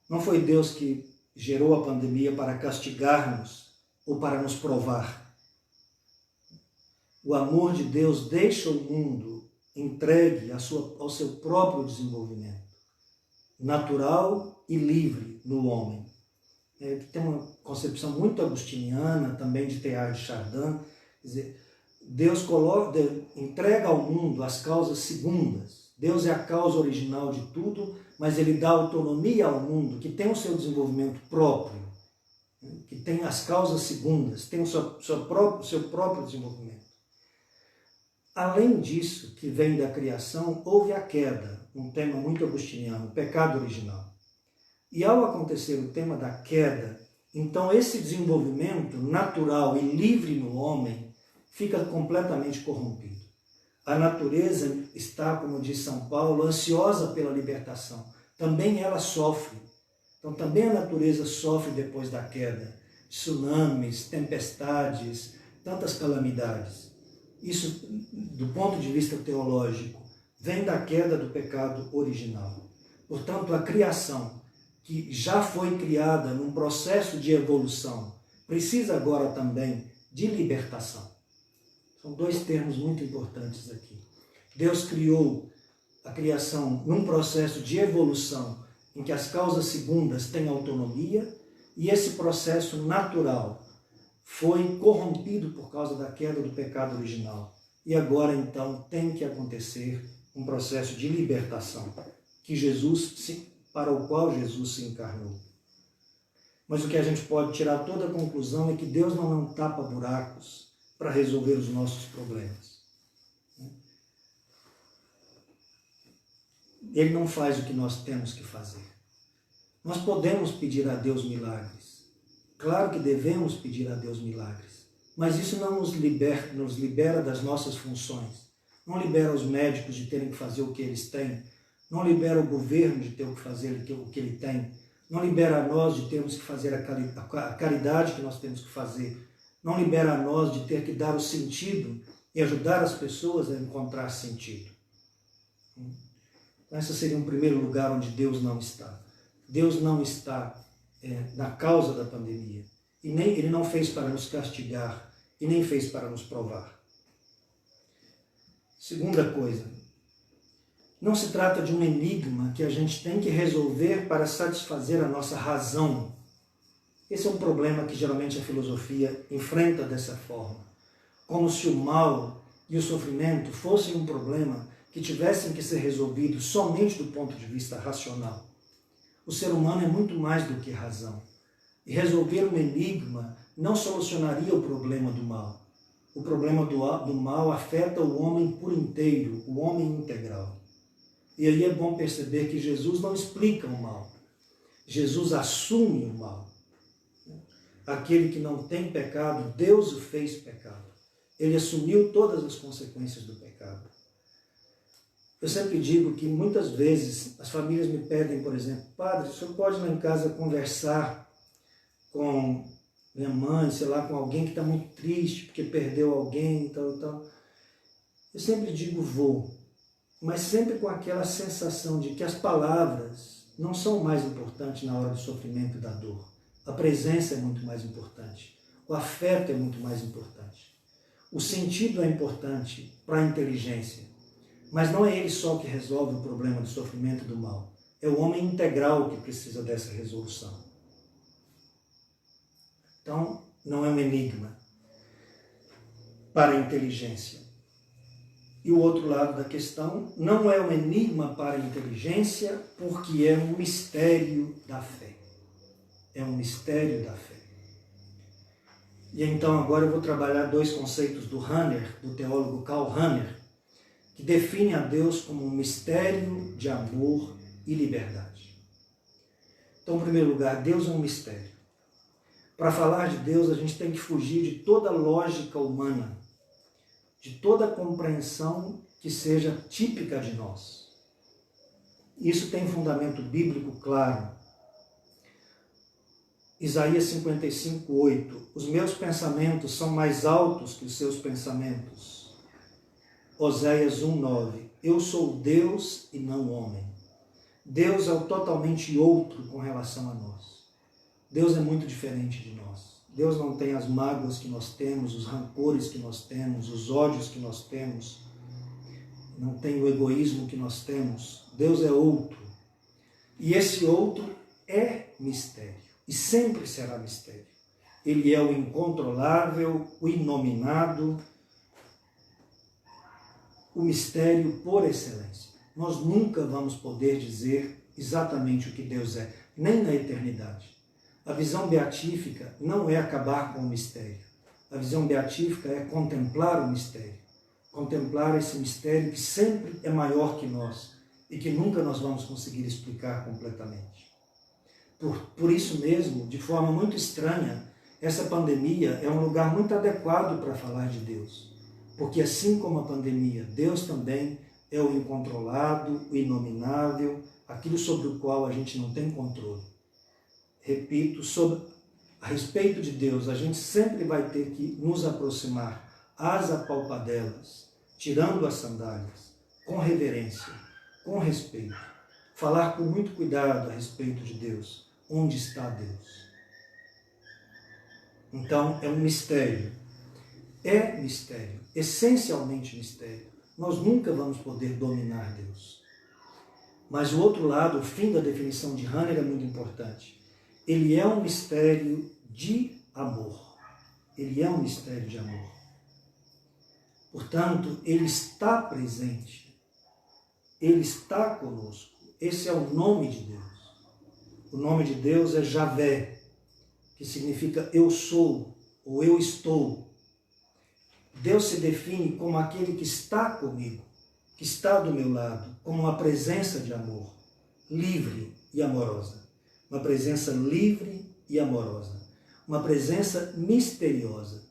S1: Não foi Deus que gerou a pandemia para castigar-nos ou para nos provar. O amor de Deus deixa o mundo entregue ao seu próprio desenvolvimento, natural e livre no homem. Tem uma concepção muito agostiniana, também de Teilhard de Chardin. Quer dizer, Deus entrega ao mundo as causas segundas. Deus é a causa original de tudo, mas ele dá autonomia ao mundo, que tem o seu desenvolvimento próprio, que tem as causas segundas, tem o seu próprio desenvolvimento. Além disso, que vem da criação, houve a queda, um tema muito agostiniano, o pecado original. E ao acontecer o tema da queda, Então esse desenvolvimento natural e livre no homem fica completamente corrompido. A natureza está, como diz São Paulo, ansiosa pela libertação. Também ela sofre. Então também a natureza sofre depois da queda. Tsunamis, tempestades, tantas calamidades. Isso, do ponto de vista teológico, vem da queda do pecado original. Portanto, a criação, que já foi criada num processo de evolução, precisa agora também de libertação. São dois termos muito importantes aqui. Deus criou a criação num processo de evolução, em que as causas segundas têm autonomia, e esse processo natural foi corrompido por causa da queda do pecado original. E agora, então, tem que acontecer um processo de libertação, para o qual Jesus se encarnou. Mas o que a gente pode tirar toda a conclusão é que Deus não tapa buracos para resolver os nossos problemas. Ele não faz o que nós temos que fazer. Nós podemos pedir a Deus milagres. Claro que devemos pedir a Deus milagres. Mas isso não nos libera das nossas funções. Não libera os médicos de terem que fazer o que eles têm. Não libera o governo de ter que fazer o que ele tem. Não libera a nós de termos que fazer a caridade que nós temos que fazer. Não libera a nós de ter que dar o sentido e ajudar as pessoas a encontrar sentido. Esse seria um primeiro lugar onde Deus não está. Deus não está na causa da pandemia. E nem Ele não fez para nos castigar e nem fez para nos provar. Segunda coisa, não se trata de um enigma que a gente tem que resolver para satisfazer a nossa razão. Esse é um problema que geralmente a filosofia enfrenta dessa forma. Como se o mal e o sofrimento fossem um problema que tivessem que ser resolvidos somente do ponto de vista racional. O ser humano é muito mais do que razão. E resolver um enigma não solucionaria o problema do mal. O problema do mal afeta o homem por inteiro, o homem integral. E aí é bom perceber que Jesus não explica o mal. Jesus assume o mal. Aquele que não tem pecado, Deus o fez pecado. Ele assumiu todas as consequências do pecado. Eu sempre digo que muitas vezes as famílias me pedem, por exemplo, padre, o senhor pode ir lá em casa conversar com minha mãe, sei lá, com alguém que está muito triste porque perdeu alguém e tal, tal. Eu sempre digo vou, mas sempre com aquela sensação de que as palavras não são o mais importantes na hora do sofrimento e da dor. A presença é muito mais importante. O afeto é muito mais importante. O sentido é importante para a inteligência. Mas não é ele só que resolve o problema do sofrimento e do mal. É o homem integral que precisa dessa resolução. Então, não é um enigma para a inteligência. E o outro lado da questão, não é um enigma para a inteligência, porque é um mistério da fé. É um mistério da fé. E então agora eu vou trabalhar dois conceitos do Rahner, do teólogo Karl Rahner, que define a Deus como um mistério de amor e liberdade. Então, em primeiro lugar, Deus é um mistério. Para falar de Deus, a gente tem que fugir de toda lógica humana, de toda compreensão que seja típica de nós. Isso tem fundamento bíblico claro. Isaías 55:8. Os meus pensamentos são mais altos que os seus pensamentos. Oséias 1:9. Eu sou Deus e não homem. Deus é o totalmente outro com relação a nós. Deus é muito diferente de nós. Deus não tem as mágoas que nós temos, os rancores que nós temos, os ódios que nós temos. Não tem o egoísmo que nós temos. Deus é outro. E esse outro é mistério. E sempre será mistério. Ele é o incontrolável, o inominado, o mistério por excelência. Nós nunca vamos poder dizer exatamente o que Deus é, nem na eternidade. A visão beatífica não é acabar com o mistério. A visão beatífica é contemplar o mistério. Contemplar esse mistério que sempre é maior que nós e que nunca nós vamos conseguir explicar completamente. Por isso mesmo, de forma muito estranha, essa pandemia é um lugar muito adequado para falar de Deus. Porque assim como a pandemia, Deus também é o incontrolado, o inominável, aquilo sobre o qual a gente não tem controle. Repito, a respeito de Deus, a gente sempre vai ter que nos aproximar às apalpadelas, tirando as sandálias, com reverência, com respeito. Falar com muito cuidado a respeito de Deus. Onde está Deus? Então, é um mistério. É mistério, essencialmente mistério. Nós nunca vamos poder dominar Deus. Mas o outro lado, o fim da definição de Hahnemann é muito importante. Ele é um mistério de amor. Ele é um mistério de amor. Portanto, ele está presente. Ele está conosco. Esse é o nome de Deus. O nome de Deus é Javé, que significa eu sou ou eu estou. Deus se define como aquele que está comigo, que está do meu lado, como uma presença de amor, livre e amorosa. Uma presença livre e amorosa. Uma presença misteriosa.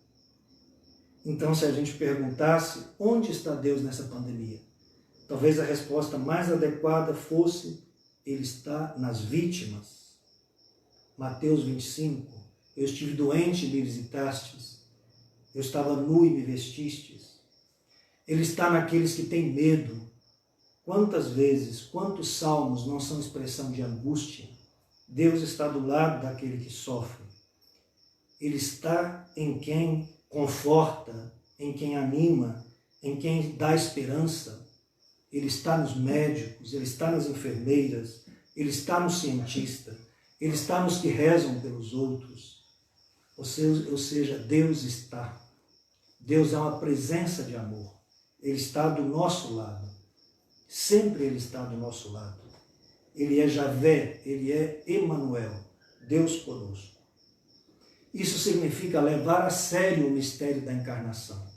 S1: Então, se a gente perguntasse onde está Deus nessa pandemia, talvez a resposta mais adequada fosse: Ele está nas vítimas. Mateus 25, eu estive doente e me visitastes. Eu estava nu e me vestistes. Ele está naqueles que têm medo. Quantas vezes, quantos salmos não são expressão de angústia? Deus está do lado daquele que sofre. Ele está em quem conforta, em quem anima, em quem dá esperança. Ele está nos médicos, ele está nas enfermeiras, ele está no cientista, ele está nos que rezam pelos outros. Ou seja, Deus está. Deus é uma presença de amor. Ele está do nosso lado. Sempre Ele está do nosso lado. Ele é Javé, Ele é Emanuel, Deus conosco. Isso significa levar a sério o mistério da encarnação.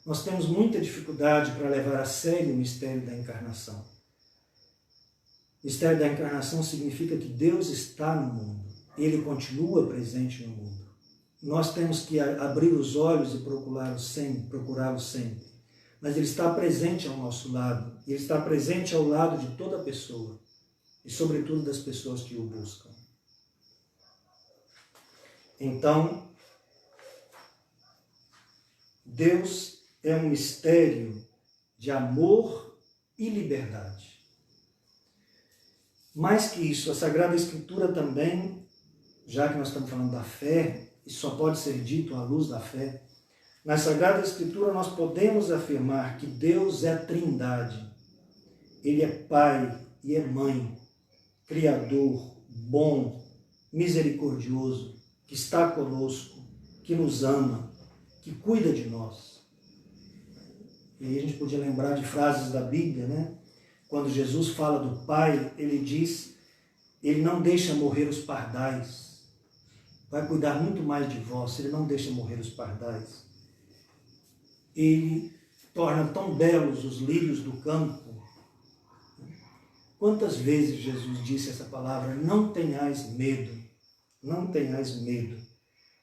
S1: Nós temos muita dificuldade para levar a sério o mistério da encarnação. O mistério da encarnação significa que Deus está no mundo. Ele continua presente no mundo. Nós temos que abrir os olhos e procurá-lo sempre. Mas Ele está presente ao nosso lado. Ele está presente ao lado de toda pessoa. E sobretudo das pessoas que o buscam. Então, Deus é um mistério de amor e liberdade. Mais que isso, a Sagrada Escritura também, já que nós estamos falando da fé, e só pode ser dito à luz da fé, na Sagrada Escritura nós podemos afirmar que Deus é Trindade. Ele é Pai e é Mãe, Criador, bom, misericordioso, que está conosco, que nos ama, que cuida de nós. E aí a gente podia lembrar de frases da Bíblia, né? Quando Jesus fala do Pai, ele diz, ele não deixa morrer os pardais, vai cuidar muito mais de vós, ele não deixa morrer os pardais. Ele torna tão belos os lírios do campo. Quantas vezes Jesus disse essa palavra? Não tenhais medo, não tenhais medo.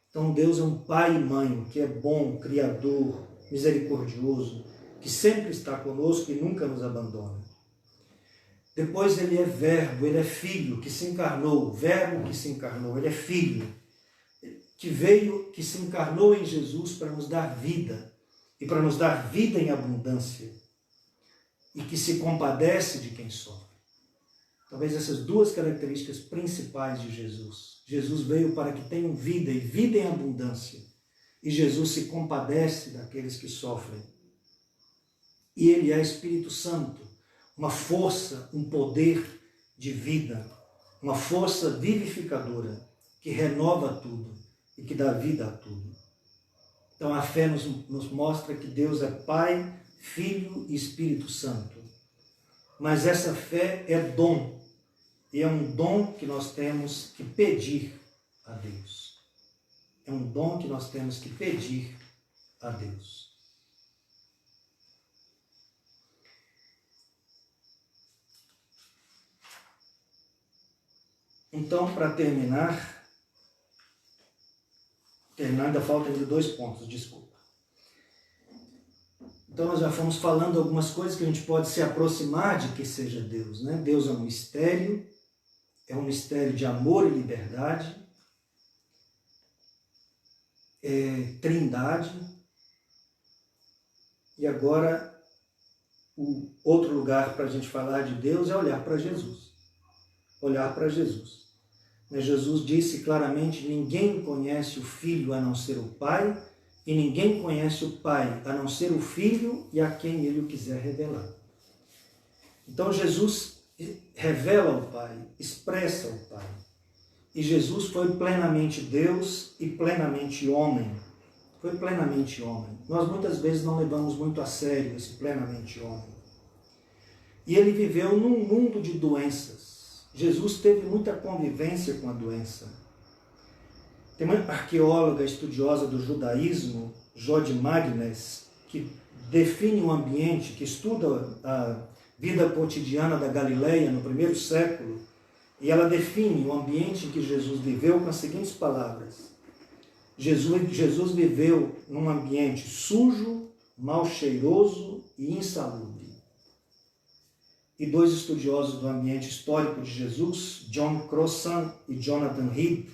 S1: Então Deus é um pai e mãe, que é bom, criador, misericordioso, que sempre está conosco e nunca nos abandona. Depois ele é verbo, ele é filho que se encarnou, verbo que se encarnou, ele é filho, que se encarnou em Jesus para nos dar vida, e para nos dar vida em abundância, e que se compadece de quem sofre. Talvez essas duas características principais de Jesus. Jesus veio para que tenham vida e vida em abundância. E Jesus se compadece daqueles que sofrem. E Ele é Espírito Santo, uma força, um poder de vida, uma força vivificadora que renova tudo e que dá vida a tudo. Então a fé nos mostra que Deus é Pai, Filho e Espírito Santo. Mas essa fé é dom. E é um dom que nós temos que pedir a Deus. É um dom que nós temos que pedir a Deus. Então, para terminar, ainda faltam ainda 2 pontos, desculpa. Então, nós já fomos falando algumas coisas que a gente pode se aproximar de que seja Deus, né? Deus é um mistério de amor e liberdade, é trindade. E agora, o outro lugar para a gente falar de Deus é olhar para Jesus. Olhar para Jesus. Jesus disse claramente: ninguém conhece o Filho a não ser o Pai, e ninguém conhece o Pai a não ser o Filho e a quem Ele o quiser revelar. Então Jesus revela o Pai, expressa o Pai. E Jesus foi plenamente Deus e plenamente homem. Foi plenamente homem. Nós muitas vezes não levamos muito a sério esse plenamente homem. E ele viveu num mundo de doenças. Jesus teve muita convivência com a doença. Tem uma arqueóloga estudiosa do judaísmo, Jode Magnes, que define um ambiente, que estuda a vida cotidiana da Galileia no primeiro século, e ela define o ambiente em que Jesus viveu com as seguintes palavras: Jesus viveu num ambiente sujo, mal cheiroso e insalubre. E 2 estudiosos do ambiente histórico de Jesus, John Crossan e Jonathan Heath,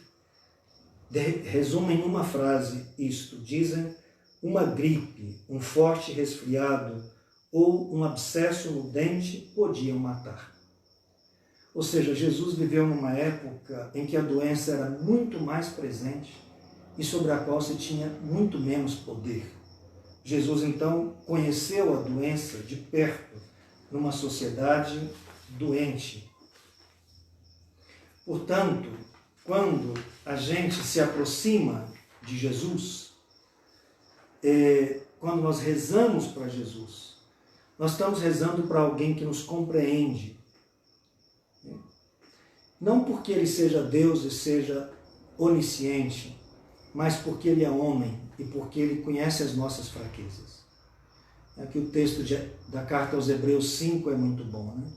S1: resumem numa frase isto. Dizem: uma gripe, um forte resfriado ou um abscesso no dente podiam matar. Ou seja, Jesus viveu numa época em que a doença era muito mais presente e sobre a qual se tinha muito menos poder. Jesus, então, conheceu a doença de perto, numa sociedade doente. Portanto, quando a gente se aproxima de Jesus, quando nós rezamos para Jesus, nós estamos rezando para alguém que nos compreende. Não porque ele seja Deus e seja onisciente, mas porque ele é homem e porque ele conhece as nossas fraquezas. Aqui o texto da carta aos Hebreus 5 é muito bom, né?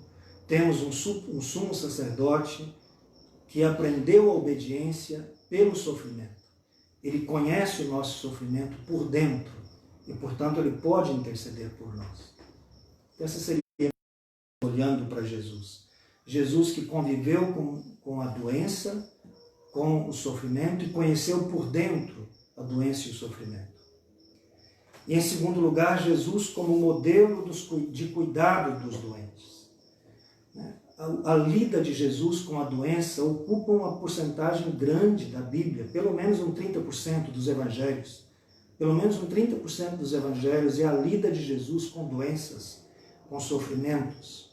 S1: Temos um sumo sacerdote que aprendeu a obediência pelo sofrimento. Ele conhece o nosso sofrimento por dentro e, portanto, ele pode interceder por nós. Essa seria olhando para Jesus. Jesus que conviveu com a doença, com o sofrimento e conheceu por dentro a doença e o sofrimento. E, em segundo lugar, Jesus como modelo de cuidado dos doentes. A lida de Jesus com a doença ocupa uma porcentagem grande da Bíblia, pelo menos um 30% dos evangelhos. Pelo menos um 30% dos evangelhos é a lida de Jesus com doenças, com sofrimentos.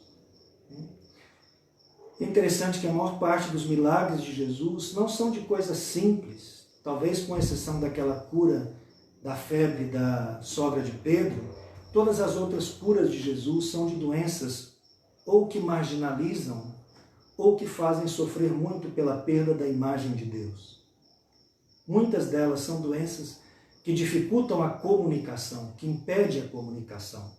S1: É interessante que a maior parte dos milagres de Jesus não são de coisas simples, talvez com exceção daquela cura da febre da sogra de Pedro. Todas as outras curas de Jesus são de doenças ou que marginalizam ou que fazem sofrer muito pela perda da imagem de Deus. Muitas delas são doenças que dificultam a comunicação, que impedem a comunicação.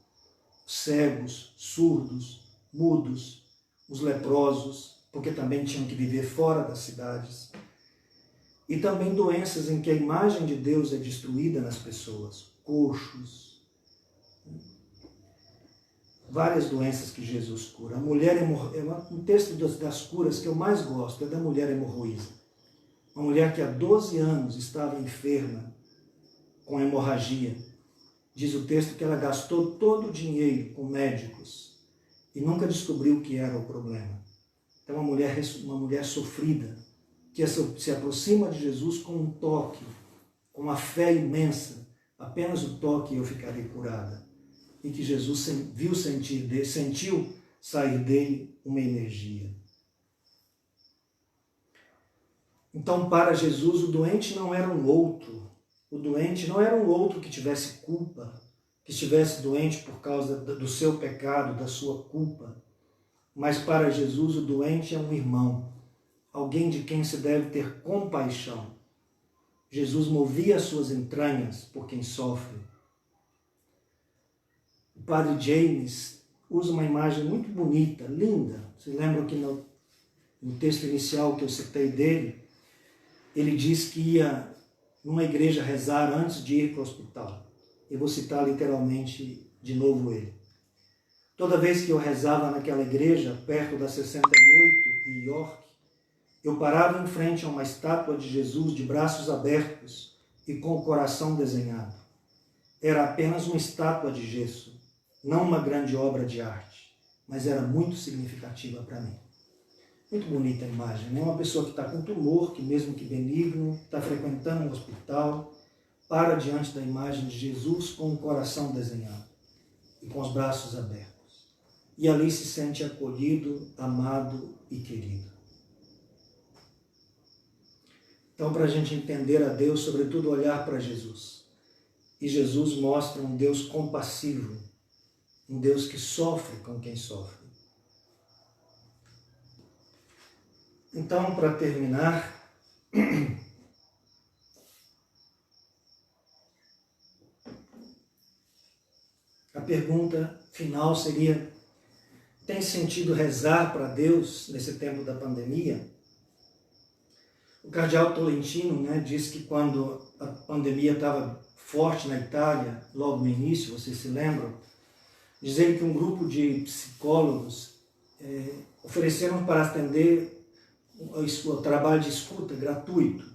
S1: Cegos, surdos, mudos, os leprosos, porque também tinham que viver fora das cidades. E também doenças em que a imagem de Deus é destruída nas pessoas, coxos. Várias doenças que Jesus cura. A mulher um texto das curas que eu mais gosto é da mulher hemorroísa. Uma mulher que há 12 anos estava enferma com hemorragia. Diz o texto que ela gastou todo o dinheiro com médicos e nunca descobriu o que era o problema. Então, uma mulher sofrida, que se aproxima de Jesus com um toque, com uma fé imensa. Apenas o toque e eu ficarei curada. E que Jesus sentiu sair dele uma energia. Então, para Jesus, o doente não era um outro. O doente não era um outro que tivesse culpa, que estivesse doente por causa do seu pecado, da sua culpa. Mas para Jesus, o doente é um irmão, alguém de quem se deve ter compaixão. Jesus movia as suas entranhas por quem sofre. O padre James usa uma imagem muito bonita, linda. Vocês lembram que no texto inicial que eu citei dele, ele diz que ia numa igreja rezar antes de ir para o hospital. Eu vou citar literalmente de novo ele. Toda vez que eu rezava naquela igreja, perto da 68 em York, eu parava em frente a uma estátua de Jesus de braços abertos e com o coração desenhado. Era apenas uma estátua de gesso, não uma grande obra de arte, mas era muito significativa para mim. Muito bonita a imagem, né? Uma pessoa que está com tumor, que mesmo que benigno, está frequentando um hospital, para diante da imagem de Jesus com o coração desenhado e com os braços abertos. E ali se sente acolhido, amado e querido. Então, para a gente entender a Deus, sobretudo olhar para Jesus. E Jesus mostra um Deus compassivo, um Deus que sofre com quem sofre. Então, para terminar, a pergunta final seria: tem sentido rezar para Deus nesse tempo da pandemia? O cardeal Tolentino, diz que quando a pandemia estava forte na Itália, logo no início, vocês se lembram, dizendo que um grupo de psicólogos ofereceram para atender o trabalho de escuta gratuito.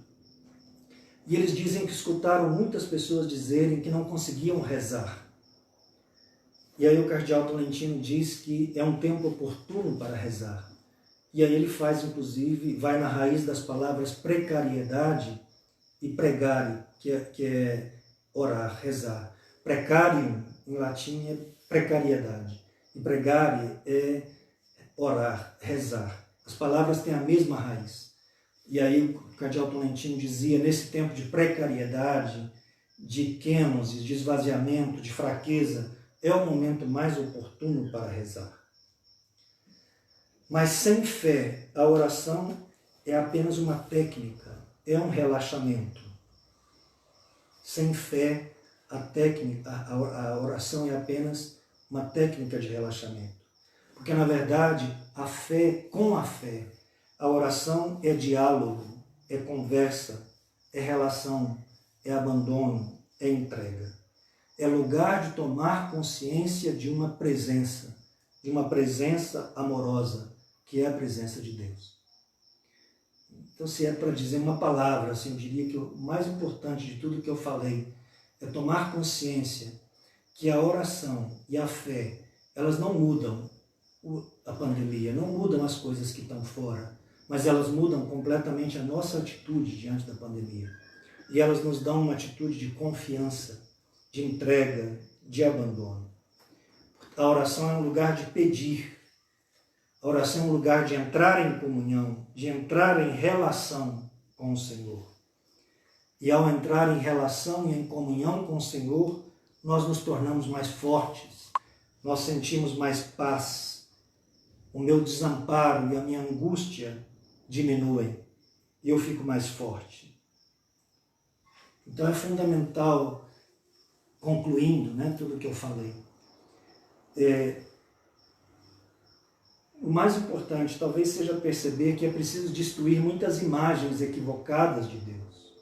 S1: E eles dizem que escutaram muitas pessoas dizerem que não conseguiam rezar. E aí o cardeal Tolentino diz que é um tempo oportuno para rezar. E aí ele faz, inclusive, vai na raiz das palavras precariedade e pregare, que é orar, rezar. Precarium, em latim, é precariedade. E pregare é orar, rezar. As palavras têm a mesma raiz. E aí o cardeal Tolentino dizia, nesse tempo de precariedade, de quênose, de esvaziamento, de fraqueza, é o momento mais oportuno para rezar. Mas sem fé, a oração é apenas uma técnica, é um relaxamento. Sem fé, a oração é apenas uma técnica de relaxamento. Porque, na verdade, com a fé, a oração é diálogo, é conversa, é relação, é abandono, é entrega. É lugar de tomar consciência de uma presença amorosa, que é a presença de Deus. Então, se é para dizer uma palavra, assim, eu diria que o mais importante de tudo que eu falei é tomar consciência que a oração e a fé, elas não mudam a pandemia, não mudam as coisas que estão fora, mas elas mudam completamente a nossa atitude diante da pandemia. E elas nos dão uma atitude de confiança, de entrega, de abandono. A oração é um lugar de pedir. A oração é um lugar de entrar em comunhão, de entrar em relação com o Senhor. E ao entrar em relação e em comunhão com o Senhor, nós nos tornamos mais fortes, nós sentimos mais paz. O meu desamparo e a minha angústia diminuem e eu fico mais forte. Então é fundamental, concluindo tudo o que eu falei, o mais importante talvez seja perceber que é preciso destruir muitas imagens equivocadas de Deus.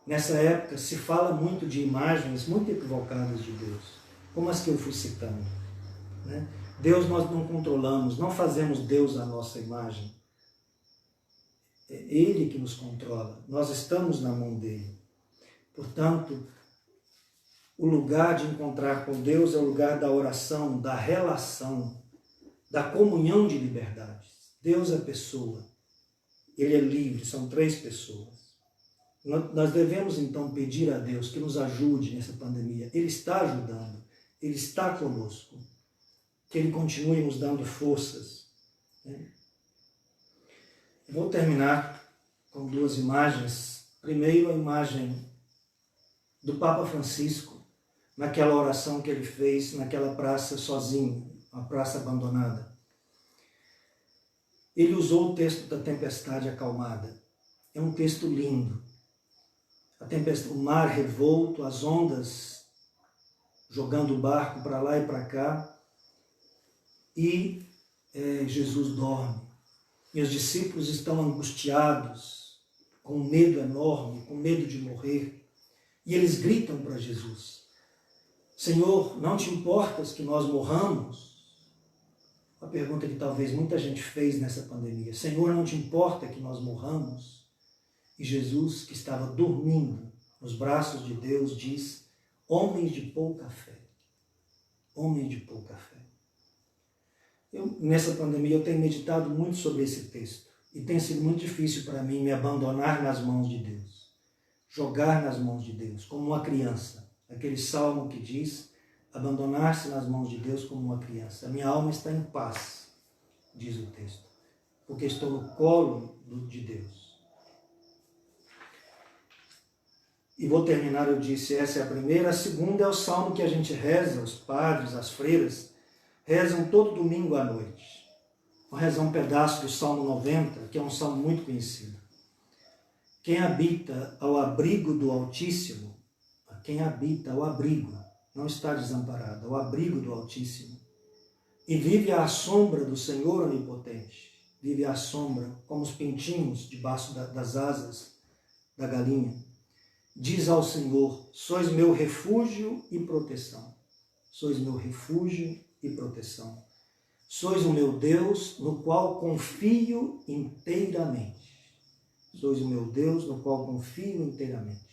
S1: Nessa época se fala muito de imagens muito equivocadas de Deus, como as que eu fui citando. Deus nós não controlamos, não fazemos Deus a nossa imagem. É Ele que nos controla, nós estamos na mão dele. Portanto, o lugar de encontrar com Deus é o lugar da oração, da relação, da comunhão de liberdades. Deus é pessoa, Ele é livre, são 3 pessoas. Nós devemos então pedir a Deus que nos ajude nessa pandemia. Ele está ajudando, Ele está conosco, que Ele continue nos dando forças. Vou terminar com 2 imagens. Primeiro, a imagem do Papa Francisco, naquela oração que ele fez naquela praça sozinho, uma praça abandonada. Ele usou o texto da tempestade acalmada. É um texto lindo. O mar revolto, as ondas jogando o barco para lá e para cá, e Jesus dorme. e os discípulos estão angustiados, com um medo enorme, com medo de morrer, e eles gritam para Jesus: Senhor, não te importas que nós morramos? Uma pergunta que talvez muita gente fez nessa pandemia. Senhor, não te importa que nós morramos? E Jesus, que estava dormindo nos braços de Deus, diz: homens de pouca fé. Homens de pouca fé. Nessa pandemia eu tenho meditado muito sobre esse texto e tem sido muito difícil para mim me abandonar nas mãos de Deus. Jogar nas mãos de Deus, como uma criança. Aquele salmo que diz: abandonar-se nas mãos de Deus como uma criança. A minha alma está em paz, diz o texto, porque estou no colo de Deus. E vou terminar, eu disse, essa é a primeira. A segunda é o salmo que a gente reza, os padres, as freiras, rezam todo domingo à noite. Vou rezar um pedaço do Salmo 90, que é um salmo muito conhecido. Quem habita ao abrigo do Altíssimo, quem habita ao abrigo, não está desamparado, ao abrigo do Altíssimo, e vive à sombra do Senhor Onipotente, vive à sombra, como os pintinhos debaixo das asas da galinha, diz ao Senhor: sois meu refúgio e proteção. Sois meu refúgio e proteção. Sois o meu Deus, no qual confio inteiramente. Sois o meu Deus, no qual confio inteiramente.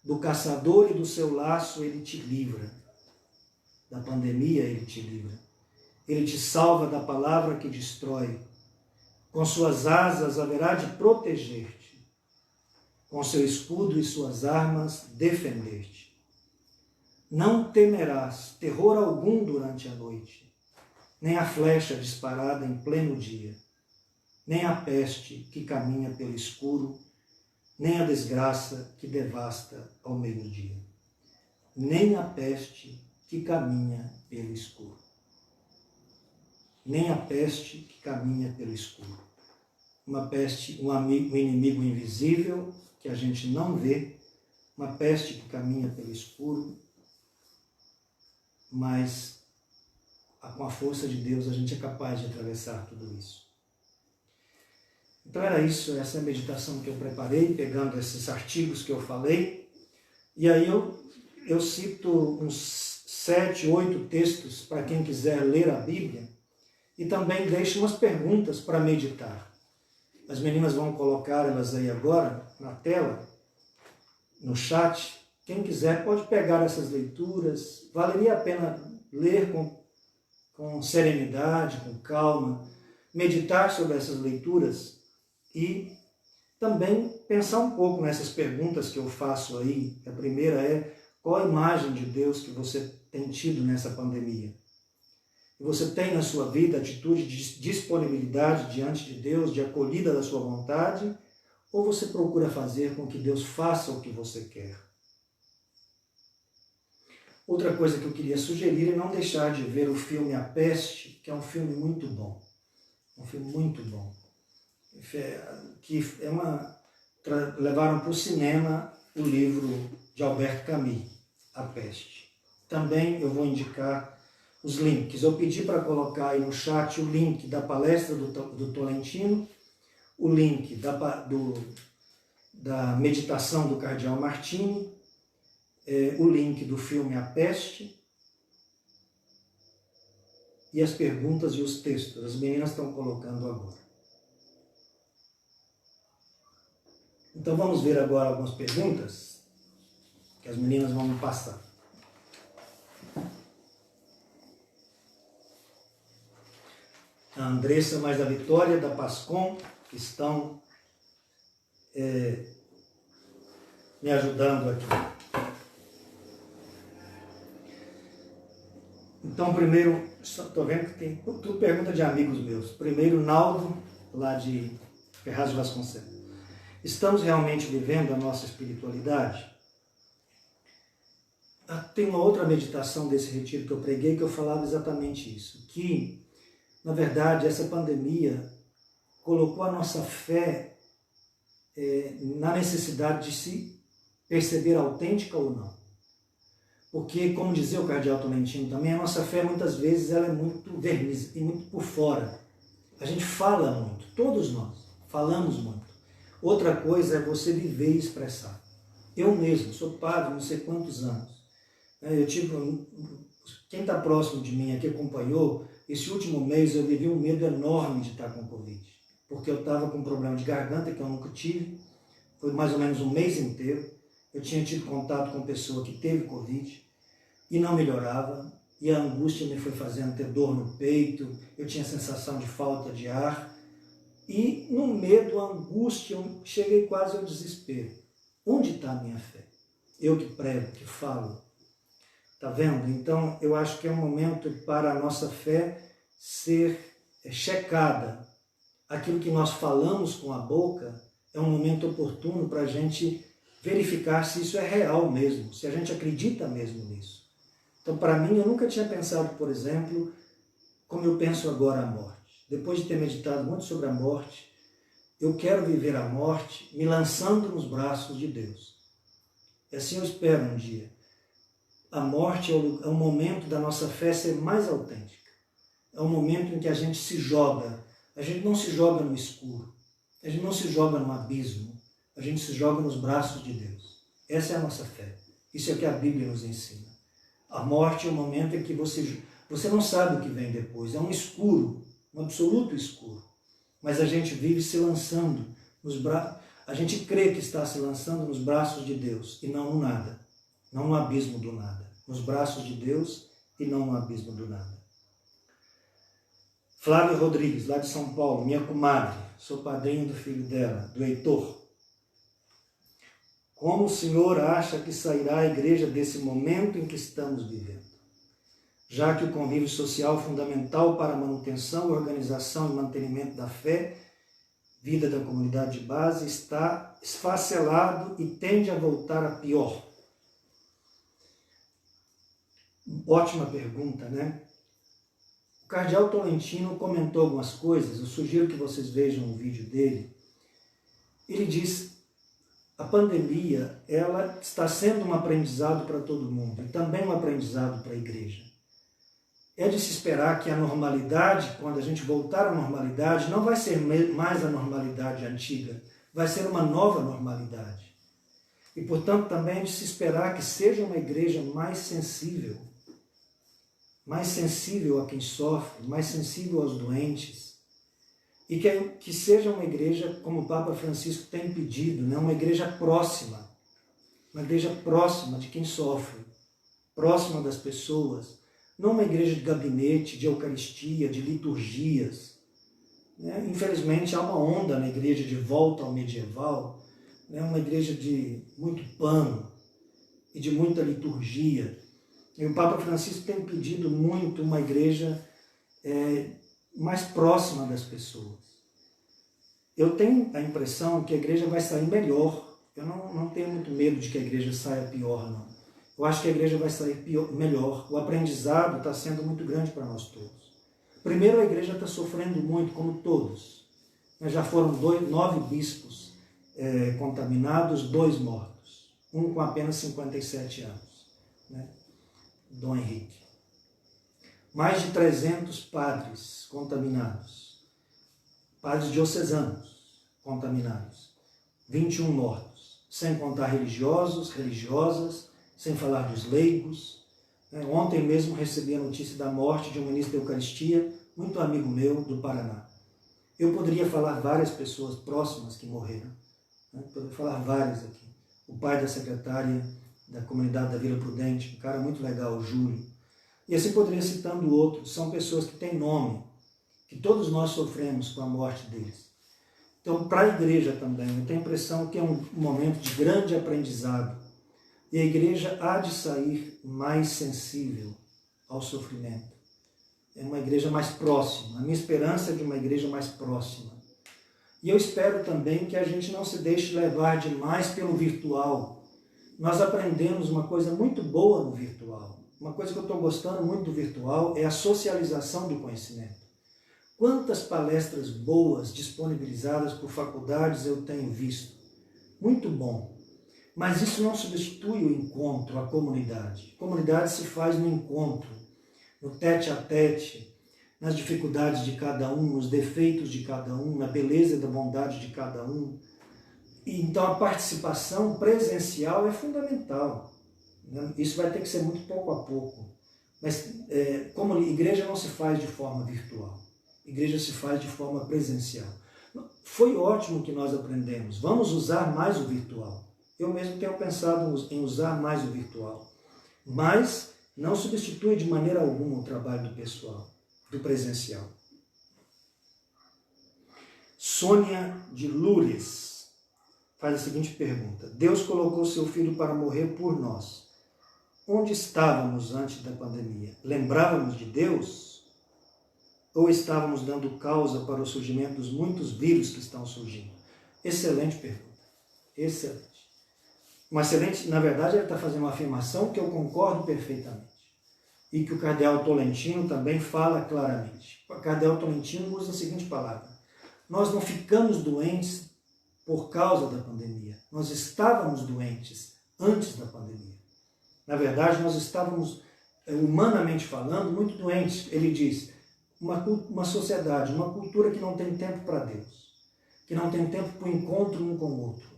S1: Do caçador e do seu laço ele te livra. Da pandemia ele te livra. Ele te salva da palavra que destrói. Com suas asas haverá de proteger-te. Com seu escudo e suas armas defender-te. Não temerás terror algum durante a noite, nem a flecha disparada em pleno dia, nem a peste que caminha pelo escuro, nem a desgraça que devasta ao meio-dia, nem a peste que caminha pelo escuro. Nem a peste que caminha pelo escuro. Uma peste, um inimigo invisível que a gente não vê, uma peste que caminha pelo escuro, mas com a força de Deus a gente é capaz de atravessar tudo isso. Então era isso, essa é a meditação que eu preparei, pegando esses artigos que eu falei, e aí eu cito uns 7, 8 textos para quem quiser ler a Bíblia, e também deixo umas perguntas para meditar. As meninas vão colocar elas aí agora na tela, no chat. Quem quiser pode pegar essas leituras. Valeria a pena ler com serenidade, com calma, meditar sobre essas leituras e também pensar um pouco nessas perguntas que eu faço aí. A primeira é: qual a imagem de Deus que você tem tido nessa pandemia? E você tem na sua vida atitude de disponibilidade diante de Deus, de acolhida da sua vontade, ou você procura fazer com que Deus faça o que você quer? Outra coisa que eu queria sugerir é não deixar de ver o filme A Peste, que é um filme muito bom. Um filme muito bom. Que levaram para o cinema o livro de Albert Camus, A Peste. Também eu vou indicar os links. Eu pedi para colocar aí no chat o link da palestra do Tolentino, o link da meditação do Cardeal Martini, o link do filme A Peste e as perguntas e os textos. As meninas estão colocando agora. Então vamos ver agora algumas perguntas que as meninas vão me passar. A Andressa mais a Vitória da Pascom, que estão me ajudando aqui. Então, primeiro, estou vendo que tem tudo pergunta de amigos meus. Primeiro, Naldo, lá de Ferraz de Vasconcelos. Estamos realmente vivendo a nossa espiritualidade? Tem uma outra meditação desse retiro que eu preguei que eu falava exatamente isso. Que, na verdade, essa pandemia colocou a nossa fé na necessidade de se perceber autêntica ou não. Porque, como dizia o Cardeal Tolentino também, a nossa fé muitas vezes ela é muito verniz e muito por fora. A gente fala muito, todos nós falamos muito. Outra coisa é você viver e expressar. Eu mesmo sou padre não sei quantos anos. Eu tive, quem está próximo de mim aqui acompanhou, esse último mês eu vivi um medo enorme de estar com Covid. Porque eu estava com um problema de garganta que eu nunca tive. Foi mais ou menos um mês inteiro. Eu tinha tido contato com pessoa que teve Covid e não melhorava. E a angústia me foi fazendo ter dor no peito. Eu tinha sensação de falta de ar. E no medo, a angústia, eu cheguei quase ao desespero. Onde está a minha fé? Eu que prego, que falo. Está vendo? Então, eu acho que é um momento para a nossa fé ser checada. Aquilo que nós falamos com a boca é um momento oportuno para a gente verificar se isso é real mesmo, se a gente acredita mesmo nisso. Então, para mim, eu nunca tinha pensado, por exemplo, como eu penso agora a morte. Depois de ter meditado muito sobre a morte, eu quero viver a morte me lançando nos braços de Deus. E assim eu espero um dia. A morte é o momento da nossa fé ser mais autêntica. É o momento em que a gente se joga. A gente não se joga no escuro. A gente não se joga no abismo. A gente se joga nos braços de Deus. Essa é a nossa fé. Isso é o que a Bíblia nos ensina. A morte é o momento em que você não sabe o que vem depois. É um escuro, um absoluto escuro. Mas a gente vive se lançando nos braços. A gente crê que está se lançando nos braços de Deus e não no nada. Não no abismo do nada. Nos braços de Deus e não no abismo do nada. Flávia Rodrigues, lá de São Paulo, minha comadre, sou padrinho do filho dela, do Heitor. Como o senhor acha que sairá a igreja desse momento em que estamos vivendo? Já que o convívio social fundamental para a manutenção, organização e mantenimento da fé, vida da comunidade de base, está esfacelado e tende a voltar a pior. Ótima pergunta, né? O cardeal Tolentino comentou algumas coisas, eu sugiro que vocês vejam o vídeo dele. Ele diz: a pandemia, ela está sendo um aprendizado para todo mundo, e também um aprendizado para a igreja. É de se esperar que a normalidade, quando a gente voltar à normalidade, não vai ser mais a normalidade antiga, vai ser uma nova normalidade. E, portanto, também é de se esperar que seja uma igreja mais sensível a quem sofre, mais sensível aos doentes, e que seja uma igreja, como o Papa Francisco tem pedido, né? Uma igreja próxima de quem sofre, próxima das pessoas, não uma igreja de gabinete, de eucaristia, de liturgias. Né? Infelizmente há uma onda na igreja de volta ao medieval, né? Uma igreja de muito pano e de muita liturgia. E o Papa Francisco tem pedido muito uma igreja mais próxima das pessoas. Eu tenho a impressão que a igreja vai sair melhor. Eu não tenho muito medo de que a igreja saia pior, não. Eu acho que a igreja vai sair melhor. O aprendizado está sendo muito grande para nós todos. Primeiro, a igreja está sofrendo muito, como todos. Já foram 9 bispos contaminados, 2 mortos. Um com apenas 57 anos. Né? Dom Henrique. Mais de 300 padres contaminados. Padres diocesanos contaminados. 21 mortos. Sem contar religiosos, religiosas, sem falar dos leigos. Ontem mesmo recebi a notícia da morte de um ministro da Eucaristia, muito amigo meu, do Paraná. Eu poderia falar várias pessoas próximas que morreram. Poderia falar várias aqui. O pai da secretária da comunidade da Vila Prudente, um cara muito legal, o Júlio. E assim poderia citando outros. São pessoas que têm nome, que todos nós sofremos com a morte deles. Então, para a igreja também, eu tenho a impressão que é um momento de grande aprendizado. E a igreja há de sair mais sensível ao sofrimento. É uma igreja mais próxima. A minha esperança é de uma igreja mais próxima. E eu espero também que a gente não se deixe levar demais pelo virtual. Nós aprendemos uma coisa muito boa no virtual. Uma coisa que eu estou gostando muito do virtual é a socialização do conhecimento. Quantas palestras boas disponibilizadas por faculdades eu tenho visto. Muito bom. Mas isso não substitui o encontro, a comunidade. A comunidade se faz no encontro, no tete-a-tete, nas dificuldades de cada um, nos defeitos de cada um, na beleza e da bondade de cada um. E, então a participação presencial é fundamental. Né? Isso vai ter que ser muito pouco a pouco. Mas como igreja não se faz de forma virtual, igreja se faz de forma presencial. Foi ótimo que nós aprendemos, vamos usar mais o virtual. Eu mesmo tenho pensado em usar mais o virtual, mas não substitui de maneira alguma o trabalho do pessoal, do presencial. Sônia de Loures faz a seguinte pergunta: Deus colocou seu Filho para morrer por nós. Onde estávamos antes da pandemia? Lembrávamos de Deus? Ou estávamos dando causa para o surgimento dos muitos vírus que estão surgindo? Excelente pergunta. Excelente. Uma excelente, na verdade, ele está fazendo uma afirmação que eu concordo perfeitamente. E que o cardeal Tolentino também fala claramente. O cardeal Tolentino usa a seguinte palavra: nós não ficamos doentes por causa da pandemia. Nós estávamos doentes antes da pandemia. Na verdade, nós estávamos, humanamente falando, muito doentes. Ele diz, uma sociedade, uma cultura que não tem tempo para Deus, que não tem tempo para o encontro um com o outro,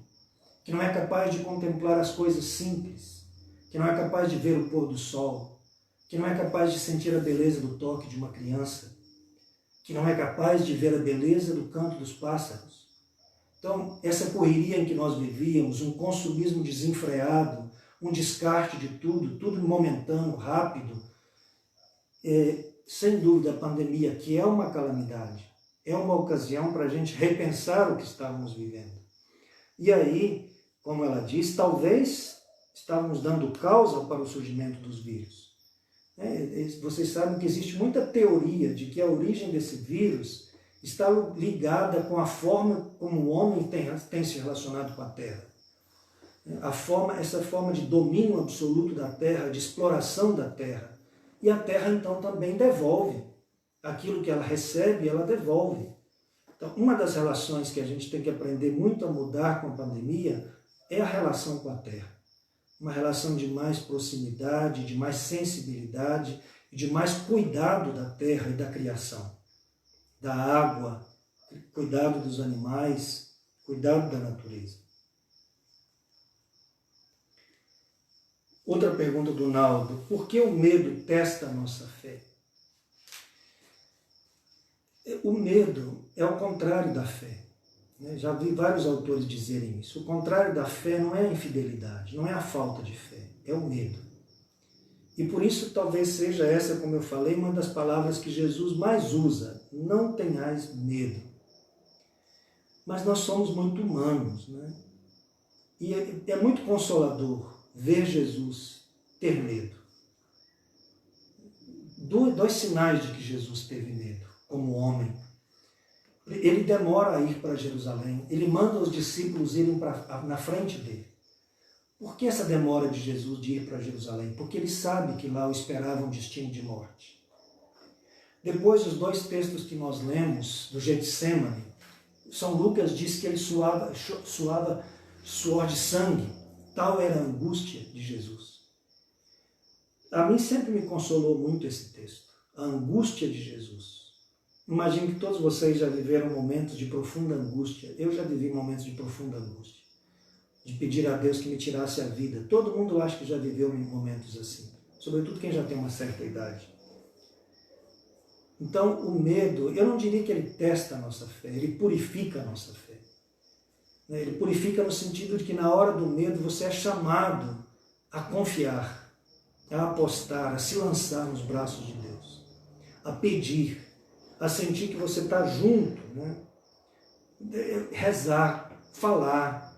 S1: que não é capaz de contemplar as coisas simples, que não é capaz de ver o pôr do sol, que não é capaz de sentir a beleza do toque de uma criança, que não é capaz de ver a beleza do canto dos pássaros. Então, essa correria em que nós vivíamos, um consumismo desenfreado, um descarte de tudo momentâneo, rápido, sem dúvida a pandemia, que é uma calamidade, é uma ocasião para a gente repensar o que estávamos vivendo. E aí, como ela diz, talvez estávamos dando causa para o surgimento dos vírus. Vocês sabem que existe muita teoria de que a origem desse vírus está ligada com a forma como o homem tem se relacionado com a Terra. Essa forma de domínio absoluto da Terra, de exploração da Terra. E a Terra, então, também devolve. Aquilo que ela recebe, ela devolve. Então, uma das relações que a gente tem que aprender muito a mudar com a pandemia é a relação com a Terra. Uma relação de mais proximidade, de mais sensibilidade, de mais cuidado da Terra e da criação. Da água, cuidado dos animais, cuidado da natureza. Outra pergunta do Naldo: por que o medo testa a nossa fé? O medo é o contrário da fé. Já vi vários autores dizerem isso. O contrário da fé não é a infidelidade, não é a falta de fé, é o medo. E por isso talvez seja essa, como eu falei, uma das palavras que Jesus mais usa: não tenhais medo. Mas nós somos muito humanos, né? E é muito consolador ver Jesus ter medo. Dois sinais de que Jesus teve medo, como homem. Ele demora a ir para Jerusalém, ele manda os discípulos irem na frente dele. Por que essa demora de Jesus de ir para Jerusalém? Porque ele sabe que lá o esperava um destino de morte. Depois, os dois textos que nós lemos, do Getsemane, São Lucas diz que ele suava suor de sangue. Tal era a angústia de Jesus. A mim sempre me consolou muito esse texto, a angústia de Jesus. Imagino que todos vocês já viveram momentos de profunda angústia. Eu já vivi momentos de profunda angústia, de pedir a Deus que me tirasse a vida. Todo mundo acha que já viveu momentos assim, sobretudo quem já tem uma certa idade. Então, o medo, eu não diria que ele testa a nossa fé, ele purifica a nossa fé. Ele purifica no sentido de que na hora do medo você é chamado a confiar, a apostar, a se lançar nos braços de Deus, a pedir, a sentir que você está junto, né? Rezar, falar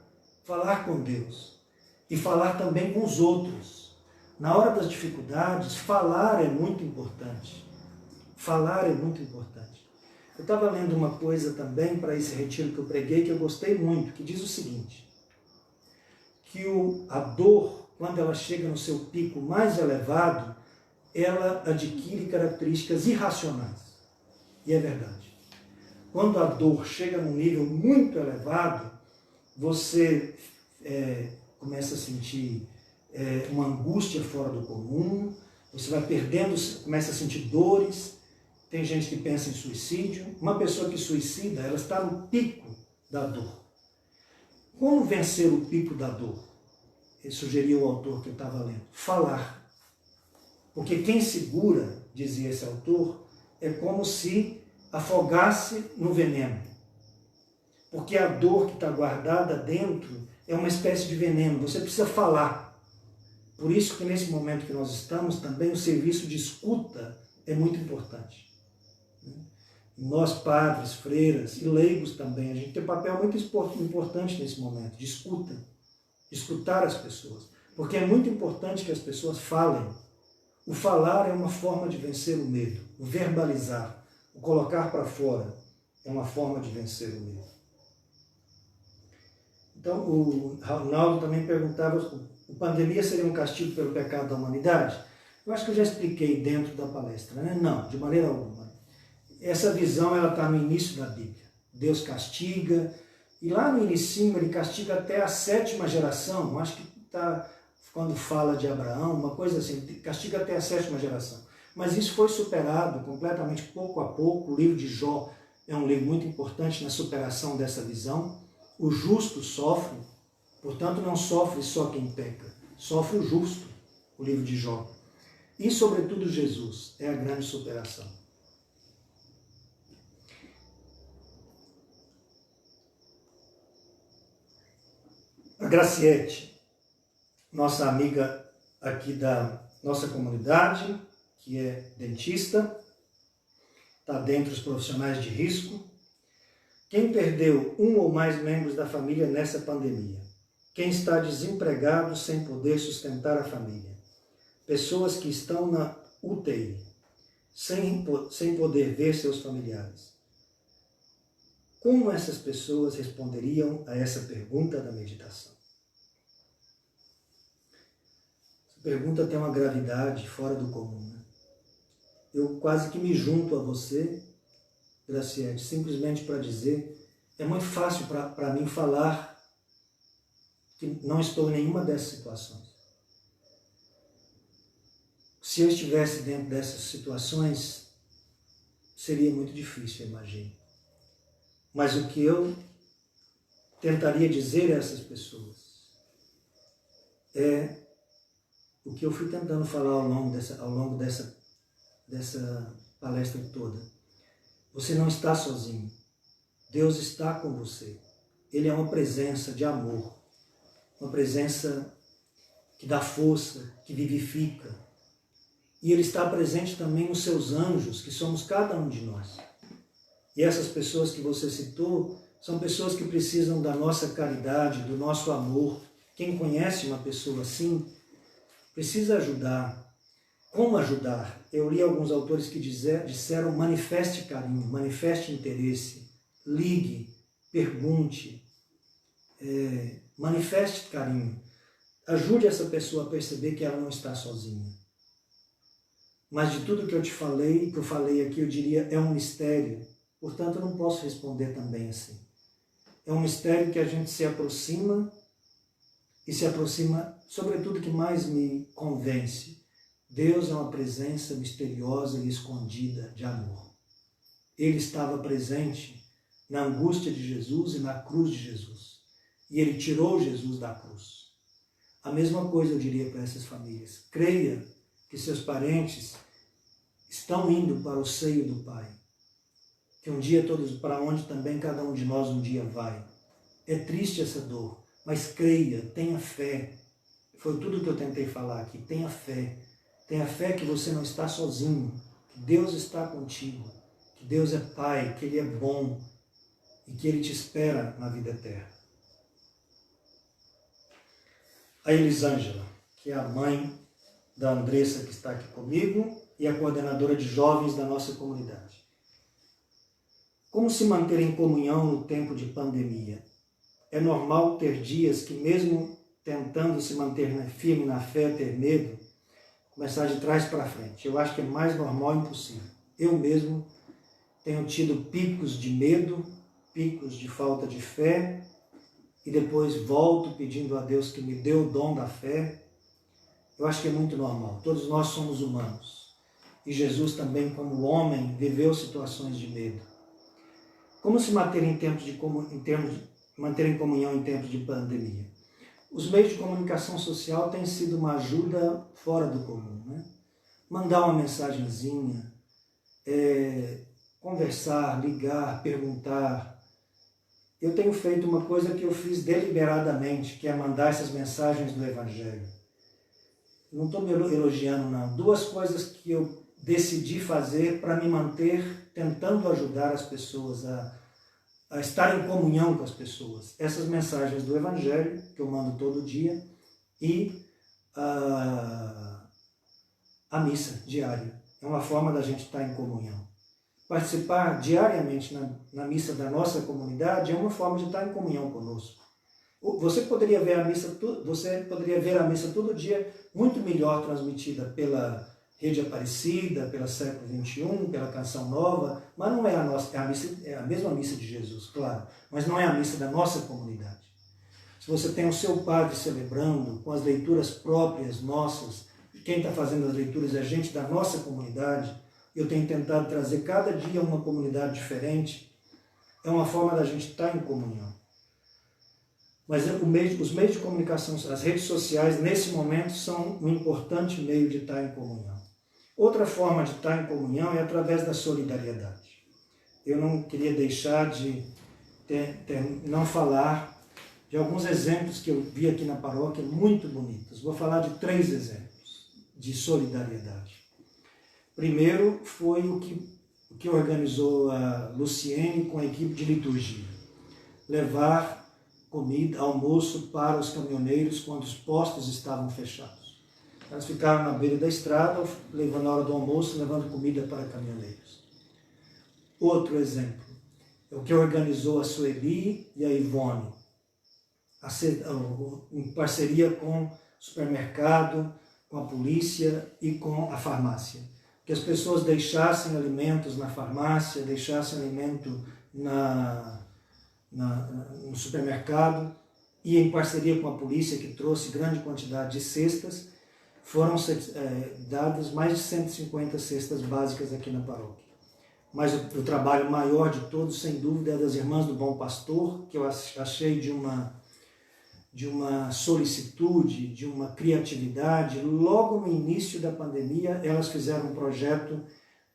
S1: com Deus e falar também com os outros. Na hora das dificuldades, falar é muito importante. Falar é muito importante. Eu estava lendo uma coisa também para esse retiro que eu preguei, que eu gostei muito, que diz o seguinte, que a dor, quando ela chega no seu pico mais elevado, ela adquire características irracionais. E é verdade. Quando a dor chega num nível muito elevado, você começa a sentir uma angústia fora do comum, você vai perdendo, começa a sentir dores. tem gente que pensa em suicídio. Uma pessoa que suicida, ela está no pico da dor. Como vencer o pico da dor? Ele sugeriu o autor que eu estava lendo. Falar. Porque quem segura, dizia esse autor, é como se afogasse no veneno. Porque a dor que está guardada dentro é uma espécie de veneno. Você precisa falar. Por isso que nesse momento que nós estamos, também o serviço de escuta é muito importante. Nós, padres, freiras e leigos também, a gente tem um papel muito importante nesse momento, de escuta, de escutar as pessoas. Porque é muito importante que as pessoas falem. O falar é uma forma de vencer o medo. O verbalizar, o colocar para fora é uma forma de vencer o medo. Então, o Ronaldo também perguntava, a pandemia seria um castigo pelo pecado da humanidade? Eu acho que eu já expliquei dentro da palestra, né? Não, de maneira alguma. Essa visão está no início da Bíblia. Deus castiga, e lá no inicinho ele castiga até a 7ª geração. Acho que está, quando fala de Abraão, uma coisa assim, castiga até a 7ª geração. Mas isso foi superado completamente pouco a pouco. O livro de Jó é um livro muito importante na superação dessa visão. O justo sofre, portanto não sofre só quem peca, sofre o justo, o livro de Jó. E sobretudo Jesus é a grande superação. A Graciete, nossa amiga aqui da nossa comunidade, que é dentista, está dentre os profissionais de risco. Quem perdeu um ou mais membros da família nessa pandemia? Quem está desempregado sem poder sustentar a família? Pessoas que estão na UTI, sem poder ver seus familiares. Como essas pessoas responderiam a essa pergunta da meditação? Essa pergunta tem uma gravidade fora do comum, né? Eu quase que me junto a você, Graciete, simplesmente para dizer, é muito fácil para mim falar que não estou em nenhuma dessas situações. Se eu estivesse dentro dessas situações, seria muito difícil, eu imagino. Mas o que eu tentaria dizer a essas pessoas é o que eu fui tentando falar ao longo dessa palestra toda. Você não está sozinho. Deus está com você. Ele é uma presença de amor, uma presença que dá força, que vivifica. E Ele está presente também nos seus anjos, que somos cada um de nós. E essas pessoas que você citou são pessoas que precisam da nossa caridade, do nosso amor. Quem conhece uma pessoa assim, precisa ajudar. Como ajudar? Eu li alguns autores que disseram manifeste carinho, manifeste interesse, ligue, pergunte, manifeste carinho. Ajude essa pessoa a perceber que ela não está sozinha. Mas de tudo que eu te falei, que eu falei aqui, eu diria, é um mistério. Portanto, eu não posso responder também assim. É um mistério que a gente se aproxima, e se aproxima, sobretudo, que mais me convence. Deus é uma presença misteriosa e escondida de amor. Ele estava presente na angústia de Jesus e na cruz de Jesus. E Ele tirou Jesus da cruz. A mesma coisa eu diria para essas famílias. Creia que seus parentes estão indo para o seio do Pai. Que um dia todos, para onde também cada um de nós um dia vai. É triste essa dor, mas creia, tenha fé. Foi tudo que eu tentei falar aqui. Tenha fé. Tenha fé que você não está sozinho, que Deus está contigo, que Deus é Pai, que Ele é bom e que Ele te espera na vida eterna. A Elisângela, que é a mãe da Andressa que está aqui comigo e a coordenadora de jovens da nossa comunidade. Como se manter em comunhão no tempo de pandemia? É normal ter dias que, mesmo tentando se manter firme na fé, ter medo, começar de trás para frente. Eu acho que é mais normal e impossível. Eu mesmo tenho tido picos de medo, picos de falta de fé, e depois volto pedindo a Deus que me dê o dom da fé. Eu acho que é muito normal. Todos nós somos humanos. e Jesus também, como homem, viveu situações de medo. Como se manter manter em comunhão em tempos de pandemia? Os meios de comunicação social têm sido uma ajuda fora do comum, né? Mandar uma mensagenzinha, conversar, ligar, perguntar. Eu tenho feito uma coisa que eu fiz deliberadamente, que é mandar essas mensagens do Evangelho. Não estou me elogiando, não. 2 coisas que eu decidi fazer para me manter tentando ajudar as pessoas a estar em comunhão com as pessoas. Essas mensagens do Evangelho, que eu mando todo dia, e a missa diária. É uma forma da gente estar em comunhão. Participar diariamente na missa da nossa comunidade é uma forma de estar em comunhão conosco. Você poderia ver a missa todo dia muito melhor transmitida pela Rede Aparecida, pela Século XXI, pela Canção Nova, mas não é é a mesma missa de Jesus, claro, mas não é a missa da nossa comunidade. Se você tem o seu padre celebrando, com as leituras próprias nossas, quem está fazendo as leituras é gente da nossa comunidade, eu tenho tentado trazer cada dia uma comunidade diferente, é uma forma da gente estar em comunhão. Mas os meios de comunicação, as redes sociais, nesse momento, são um importante meio de estar em comunhão. Outra forma de estar em comunhão é através da solidariedade. Eu não queria deixar de não falar de alguns exemplos que eu vi aqui na paróquia muito bonitos. Vou falar de 3 exemplos de solidariedade. Primeiro foi o que organizou a Luciene com a equipe de liturgia. Levar comida, almoço para os caminhoneiros quando os postos estavam fechados. Elas ficaram na beira da estrada, levando a hora do almoço, levando comida para caminhoneiros. Outro exemplo é o que organizou a Sueli e a Ivone, em parceria com o supermercado, com a polícia e com a farmácia. Que as pessoas deixassem alimentos na farmácia, deixassem alimento no supermercado, e em parceria com a polícia, que trouxe grande quantidade de cestas, foram dadas mais de 150 cestas básicas aqui na paróquia. Mas o trabalho maior de todos, sem dúvida, é das Irmãs do Bom Pastor, que eu achei de uma solicitude, de uma criatividade. Logo no início da pandemia, elas fizeram um projeto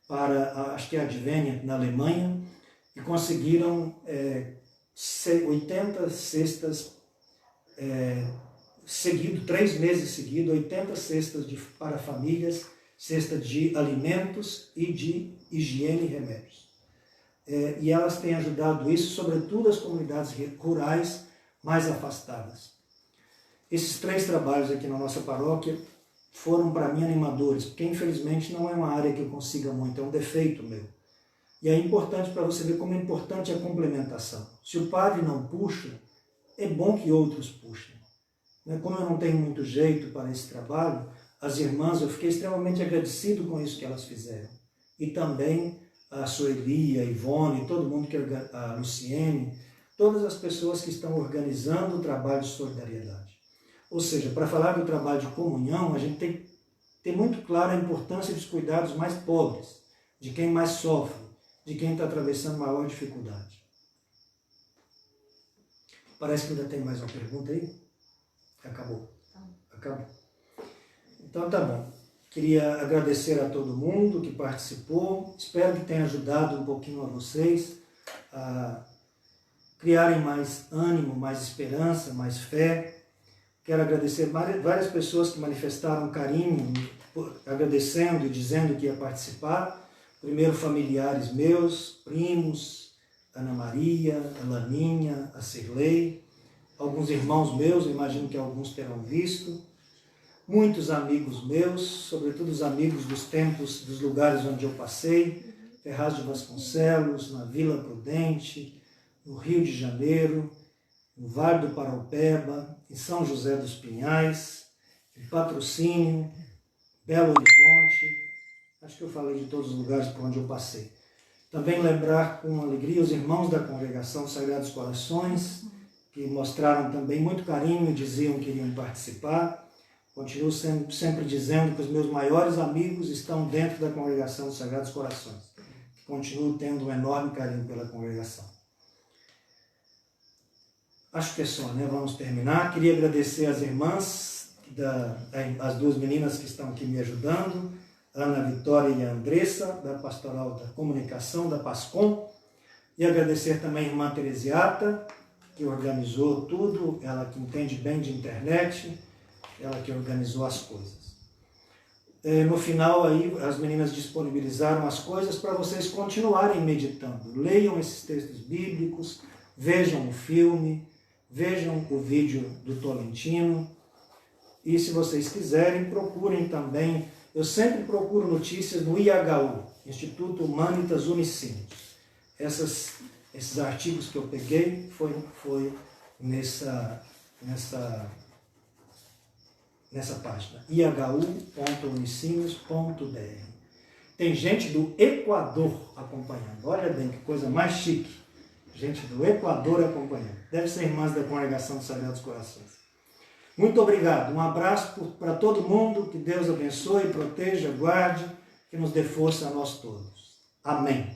S1: para, acho que é a Advênia, na Alemanha, e conseguiram 80 cestas 3 meses seguidos, 80 cestas para famílias, cesta de alimentos e de higiene e remédios. E elas têm ajudado isso, sobretudo as comunidades rurais mais afastadas. Esses 3 trabalhos aqui na nossa paróquia foram para mim animadores, porque infelizmente não é uma área que eu consiga muito, é um defeito meu. E é importante para você ver como é importante a complementação. Se o padre não puxa, é bom que outros puxem. Como eu não tenho muito jeito para esse trabalho, as irmãs, eu fiquei extremamente agradecido com isso que elas fizeram. E também a Sueli, a Ivone, todo mundo, a Luciene, todas as pessoas que estão organizando o trabalho de solidariedade. Ou seja, para falar do trabalho de comunhão, a gente tem que ter muito claro a importância dos cuidados mais pobres, de quem mais sofre, de quem está atravessando maior dificuldade. Parece que ainda tem mais uma pergunta aí. Acabou. Acabou. Então tá bom. Queria agradecer a todo mundo que participou. Espero que tenha ajudado um pouquinho a vocês a criarem mais ânimo, mais esperança, mais fé. Quero agradecer várias pessoas que manifestaram carinho, agradecendo e dizendo que ia participar. Primeiro, familiares meus, primos, Ana Maria, a Laninha, a Cirlei, alguns irmãos meus, eu imagino que alguns terão visto, muitos amigos meus, sobretudo os amigos dos tempos, dos lugares onde eu passei, Ferraz de Vasconcelos, na Vila Prudente, no Rio de Janeiro, no Vale do Paraupeba, em São José dos Pinhais, em Patrocínio, Belo Horizonte. Acho que eu falei de todos os lugares por onde eu passei. Também lembrar com alegria os irmãos da Congregação Sagrados Corações, que mostraram também muito carinho e diziam que iriam participar. Continuo sempre dizendo que os meus maiores amigos estão dentro da congregação dos Sagrados Corações. Continuo tendo um enorme carinho pela congregação. Acho que é só, né? Vamos terminar. Queria agradecer às irmãs, as duas meninas que estão aqui me ajudando, Ana Vitória e a Andressa, da Pastoral da Comunicação, da PASCOM, e agradecer também a irmã Teresiata, que organizou tudo, ela que entende bem de internet, ela que organizou as coisas. No final, aí, as meninas disponibilizaram as coisas para vocês continuarem meditando. Leiam esses textos bíblicos, vejam o filme, vejam o vídeo do Tolentino, e se vocês quiserem, procurem também. Eu sempre procuro notícias no IHU, Instituto Humanitas Unicinos. Esses artigos que eu peguei foi nessa página, ihu.unicinos.br. Tem gente do Equador acompanhando. Olha bem, que coisa mais chique. Gente do Equador acompanhando. Deve ser irmãs da Congregação dos Sagrados Corações. Muito obrigado. Um abraço para todo mundo. Que Deus abençoe, proteja, guarde, que nos dê força a nós todos. Amém.